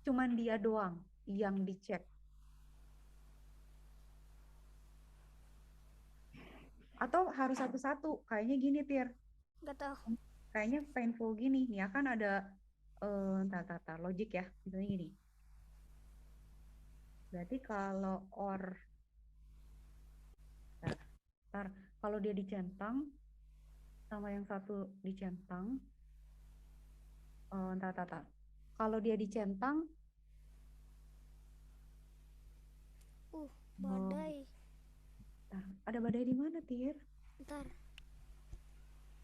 cuman dia doang yang dicek. Atau harus satu-satu. Kayaknya gini, Tir. Enggak tahu. Kayaknya painful gini. Nih ya kan ada logik ya. Misalnya gini. Berarti kalau kalau dia dicentang sama yang satu dicentang, kalau dia dicentang, badai. Ada badai di mana, Tir? Ntar.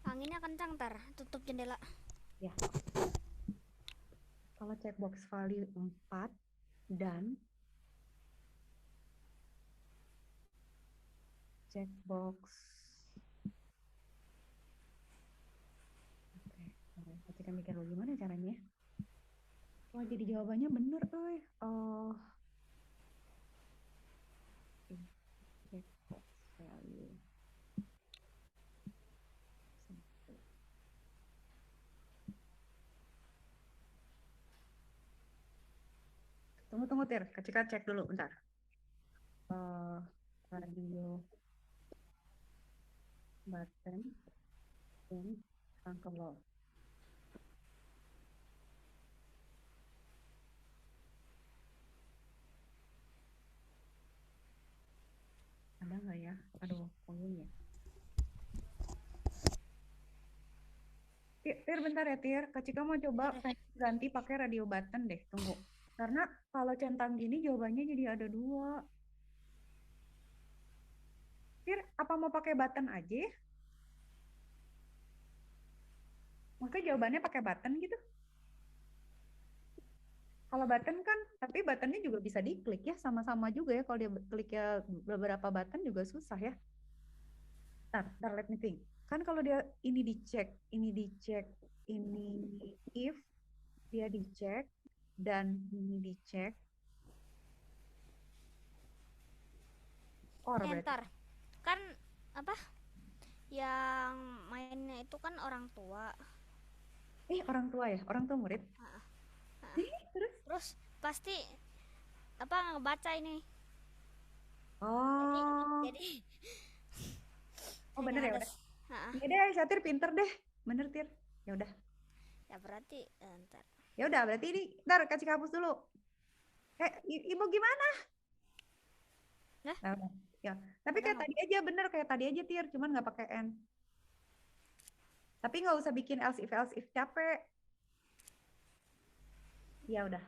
Anginnya kencang, tutup jendela. Ya. Kalau checkbox value 4 dan checkbox kita mikir dulu gimana caranya. Wah, jadi jawabannya bener, checkbox value. Tunggu, Tir. Kak cek dulu, bentar. Radio button dan control. Ada nggak ya? Aduh, puyeng ya. Tir, bentar ya, Tir. Kak Cika mau coba ganti pakai radio button deh. Tunggu. Karena kalau centang gini jawabannya jadi ada 2. Tir, apa mau pakai button aja? Maksudnya jawabannya pakai button gitu? Kalau button kan, tapi buttonnya juga bisa diklik ya, sama-sama juga ya. Kalau dia klik ya beberapa button juga susah ya. Ntar let me think. Kan kalau dia ini dicek, ini if dia dicek dan ini dicek. Ntar. Kan apa? Yang mainnya itu kan orang tua. Orang tua ya? Orang tua murid? Terus pasti ngebaca ini. Oh. Jadi bener ya udah. Ya deh, Syatir pinter deh. Bener, Tir. Ya udah. Ya berarti ntar. Ya udah, berarti ini ntar kasih hapus dulu. Ibu gimana? Hah? Nah, udah. Ya. Tapi Udah kayak nggak? tadi aja bener kayak tadi aja Tir, cuman nggak pakai N. Tapi nggak usah bikin else if capek. Ya udah.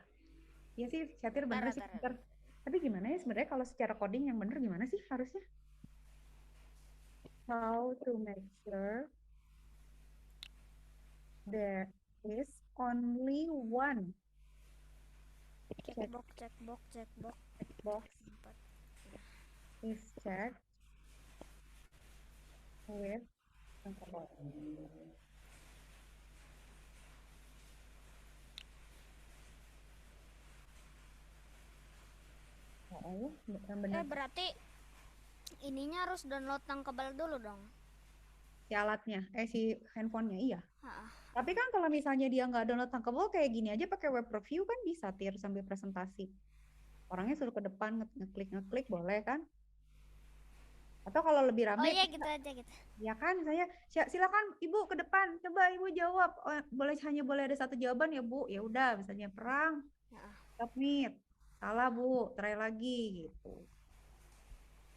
Ya sih, Syatir bener sih Tar. pinter. Tapi gimana ya sebenarnya kalau secara coding yang bener gimana sih harusnya? How to make sure there is only one Checkbox. box Empat. is checked with angka. Oh, yang benar Berarti ininya harus download yang kebal dulu dong. si alatnya, si handphonenya iya. Ha-ah. Tapi kan kalau misalnya dia nggak download tankable kayak gini aja pakai web review kan bisa Tir sambil presentasi. Orangnya suruh ke depan ngeklik boleh kan? Atau kalau lebih Oh rame, iya gitu aja gitu. ya kan saya silakan Ibu ke depan, coba Ibu jawab. Oh, hanya boleh ada satu jawaban ya Bu. Ya udah, misalnya perang, Ha-ah. submit. Salah Bu, try lagi gitu.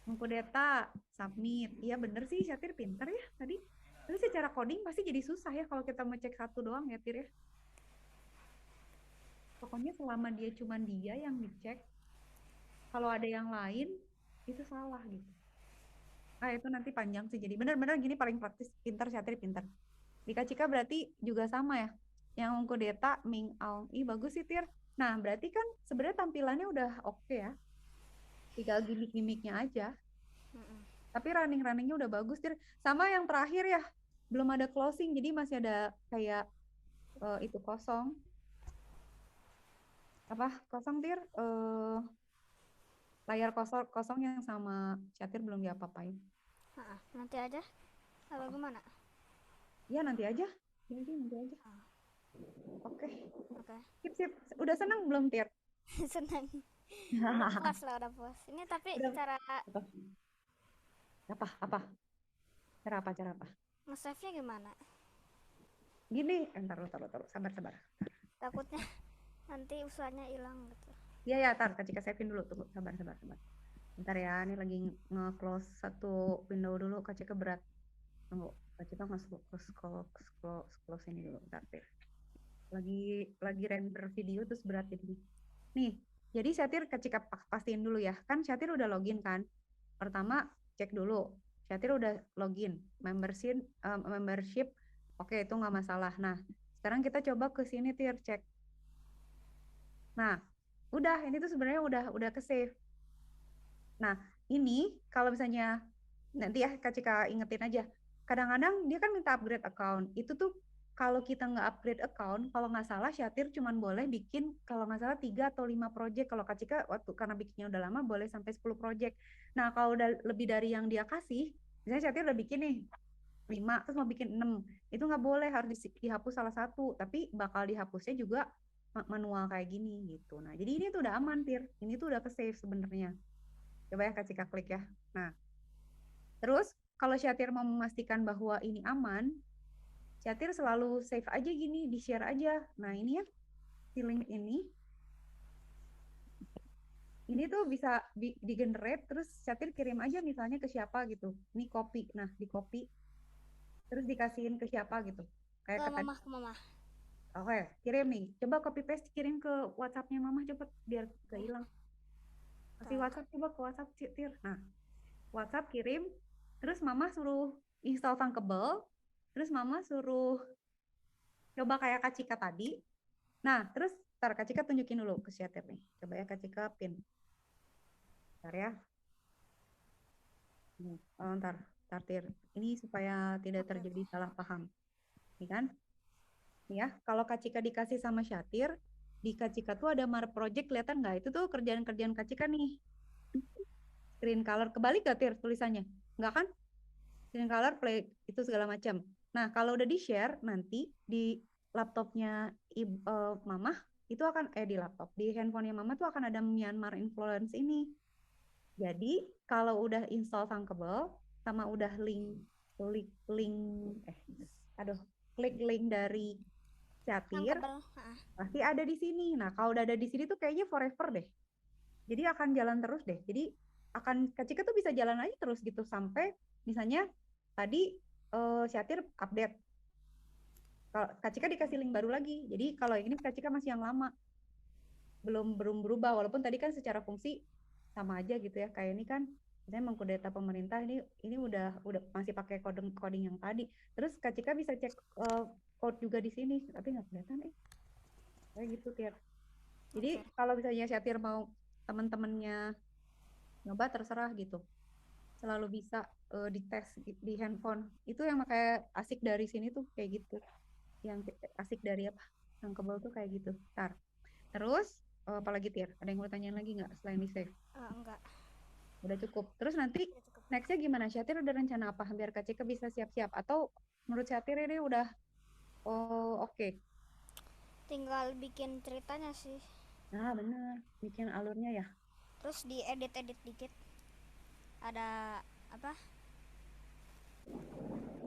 Mengkudeta, submit. Iya bener sih, Syatir pinter ya tadi. Tapi secara coding pasti jadi susah ya kalau kita mau cek satu doang ya Tir ya. Pokoknya selama dia cuman dia yang dicek, kalau ada yang lain itu salah gitu. Itu nanti panjang sih. Jadi bener-bener gini paling praktis, pinter Syatir pinter. Dika Cika berarti juga sama ya. Yang Mengkudeta, Ming Aung. Ih bagus sih Tir. Nah berarti kan sebenarnya tampilannya udah oke ya. Tinggal gimmick-gimmicknya aja. Tapi running-runningnya udah bagus Tir. Sama yang terakhir ya, belum ada closing, jadi masih ada kayak itu kosong. Apa kosong Tir? Layar kosong yang sama Syatir belum diapa-apain. Nanti aja. Apa gimana? Ya nanti aja. Nanti aja. Oke. Sip. Udah senang belum Tir? Senang. Udah puas. Ini tapi cara apa? Cara apa? nge-save-nya gimana? Gini, taruh. Sabar. Takutnya nanti usahanya hilang gitu. Iya, tar, Kak Cika save-in dulu. Tunggu, sabar. Bentar ya, ini lagi nge-close satu window dulu, Kak Cika berat. Tunggu, Kak Cika close ini dulu, bentar deh. Lagi render video terus berat jadi. Nih, jadi Syatir Kak Cika pastiin dulu ya. Kan Syatir udah login kan? Pertama, cek dulu. Syatir udah login. Membership, oke itu nggak masalah. Nah, sekarang kita coba ke sini Tir, cek. Nah, udah ini tuh sebenarnya udah ke save. Nah, ini kalau misalnya nanti ya Kak Cika ingetin aja. Kadang-kadang dia kan minta upgrade account. Itu tuh kalau kita nggak upgrade account, kalau nggak salah Syatir cuma boleh bikin kalau nggak salah 3 atau 5 project. Kalau Kak Cika waktu karena bikinnya udah lama boleh sampai 10 project. Nah, kalau udah lebih dari yang dia kasih, misalnya Syatir udah bikin nih 5 terus mau bikin 6, itu nggak boleh, harus dihapus salah satu, tapi bakal dihapusnya juga manual kayak gini gitu. Nah, jadi ini tuh udah aman Tir. Ini tuh udah ke save sebenarnya. Coba ya Kak Cika klik ya. Nah, terus kalau Syatir mau memastikan bahwa ini aman, Syatir selalu save aja gini, di-share aja. Nah, ini ya, si link ini. Ini tuh bisa di-generate, terus Syatir kirim aja misalnya ke siapa gitu. Ini copy. Nah, di-copy. Terus dikasihin ke siapa gitu. Kayak ke mama. Oke, kirim nih. Coba copy paste kirim ke WhatsApp-nya Mama cepet biar gak hilang. Kasih WhatsApp coba ke WhatsApp Tir. Nah, WhatsApp kirim, terus Mama suruh install Thunkable, terus Mama suruh coba kayak Kak Cika tadi. Nah, terus ntar Kak Cika tunjukin dulu ke Syatir nih. Coba ya Kak Cika pin. Ntar ya. Ntar Tir. Ini supaya tidak terjadi salah paham. Ini kan? Ya, kalau Kak Cika dikasih sama Syatir, di Kak Cika tuh ada Mar Project, kelihatan nggak? Itu tuh kerjaan-kerjaan Kak Cika nih. Screen color, kebalik gak Tir tulisannya? Nggak kan? Screen color, play, itu segala macam. Nah, kalau udah di-share, nanti di laptopnya Mama, itu akan, di laptop, di handphonenya Mama tuh akan ada Myanmar Influence ini. Jadi, kalau udah install Thunkable, sama udah klik link dari Syatir, pasti ada di sini. Nah, kalau udah ada di sini tuh kayaknya forever deh. Jadi akan jalan terus deh. Jadi Kak Cika tuh bisa jalan aja terus gitu sampai misalnya tadi Syatir update. Kalau Kak Cika dikasih link baru lagi. Jadi kalau ini Kak Cika masih yang lama. Belum berubah walaupun tadi kan secara fungsi sama aja gitu ya. Kayak ini kan misalnya mengkudeta pemerintah ini udah masih pakai coding yang tadi. Terus Kak Cika bisa cek code juga di sini, tapi nggak kelihatan kayak gitu Tir. Jadi kalau misalnya Syatir mau teman-temannya nyoba terserah gitu. Selalu bisa dites di handphone. Itu yang makanya asik dari sini tuh kayak gitu. Yang asik dari apa? Tankable tuh kayak gitu. Ntar. Terus apalagi Tir? Ada yang mau tanyain lagi nggak selain di save? Enggak. Udah cukup. Terus nanti Udah cukup. nextnya gimana? Syatir ada rencana apa biar Kak Cika bisa siap-siap? Atau menurut Syatir ini udah oke? Tinggal bikin ceritanya sih. Nah bener, bikin alurnya ya. Terus diedit-edit dikit. Ada apa?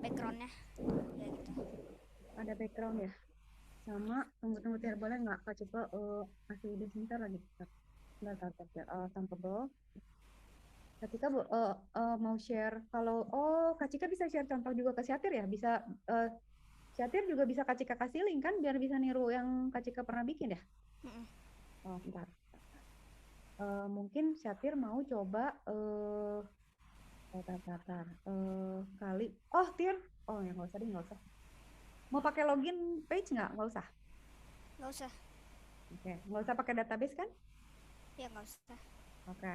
Backgroundnya. Ya gitu. Ada background ya. Sama tunggu Tir, boleh nggak Kak Cika kasih ide sebentar lagi? Bentar, tankable. Kak Cika mau share kalau Kak Cika bisa share contoh juga ke Syatir ya, bisa Syatir juga bisa Kak Cika kasih link kan biar bisa niru yang Kak Cika pernah bikin ya. Bentar. Mungkin Syatir mau coba kali Tir ya nggak usah deh, nggak usah. Mau pakai login page nggak usah. Nggak usah. Oke, nggak usah pakai database kan? Ya nggak usah. Oke.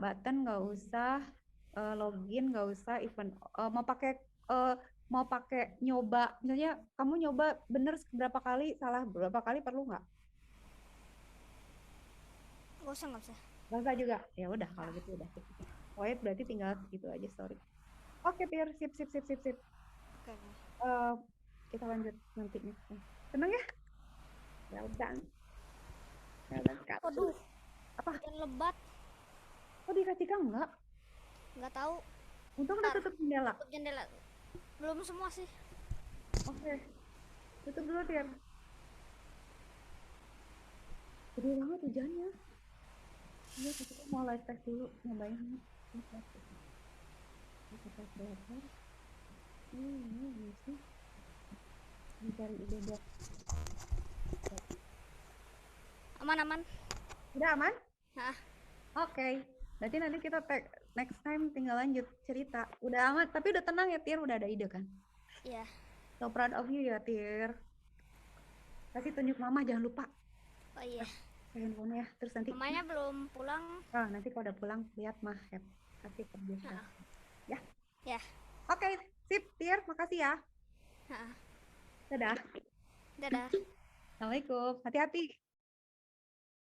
Button nggak usah, login nggak usah, event mau pakai nyoba, misalnya kamu nyoba bener berapa kali, salah berapa kali, perlu nggak? Nggak usah. Nggak usah juga. Ya udah kalau gitu udah. Pokoknya berarti tinggal gitu aja story. Oke, Tir, sip. Oke. Kita lanjut nanti nih. Seneng ya? Ya udah. Waduh. Apa? Hujan lebat. Oh di Kak Cika enggak? Nggak tahu. Untung udah tutup jendela. Tutup jendela. Belum semua sih. Oke. Tutup dulu, Tir. Gede banget hujannya. Iya, kita mau live test dulu, nyobain. Kita berapa? Ini sih. Mencari ide buat. Aman. Udah aman? Nah. Oke. Berarti nanti kita next time tinggal lanjut cerita. Udah aman, tapi udah tenang ya Tir, udah ada ide kan? Iya. So proud of you ya Tir. Kasih tunjuk mama jangan lupa. Oh iya. Handphone ya. Terus nanti Mamanya belum pulang. nanti kalau udah pulang lihat mah kasih kerja. Ya. Ya. Oke, sip Tir, makasih ya. Dadah. Dadah. Assalamualaikum. Hati-hati.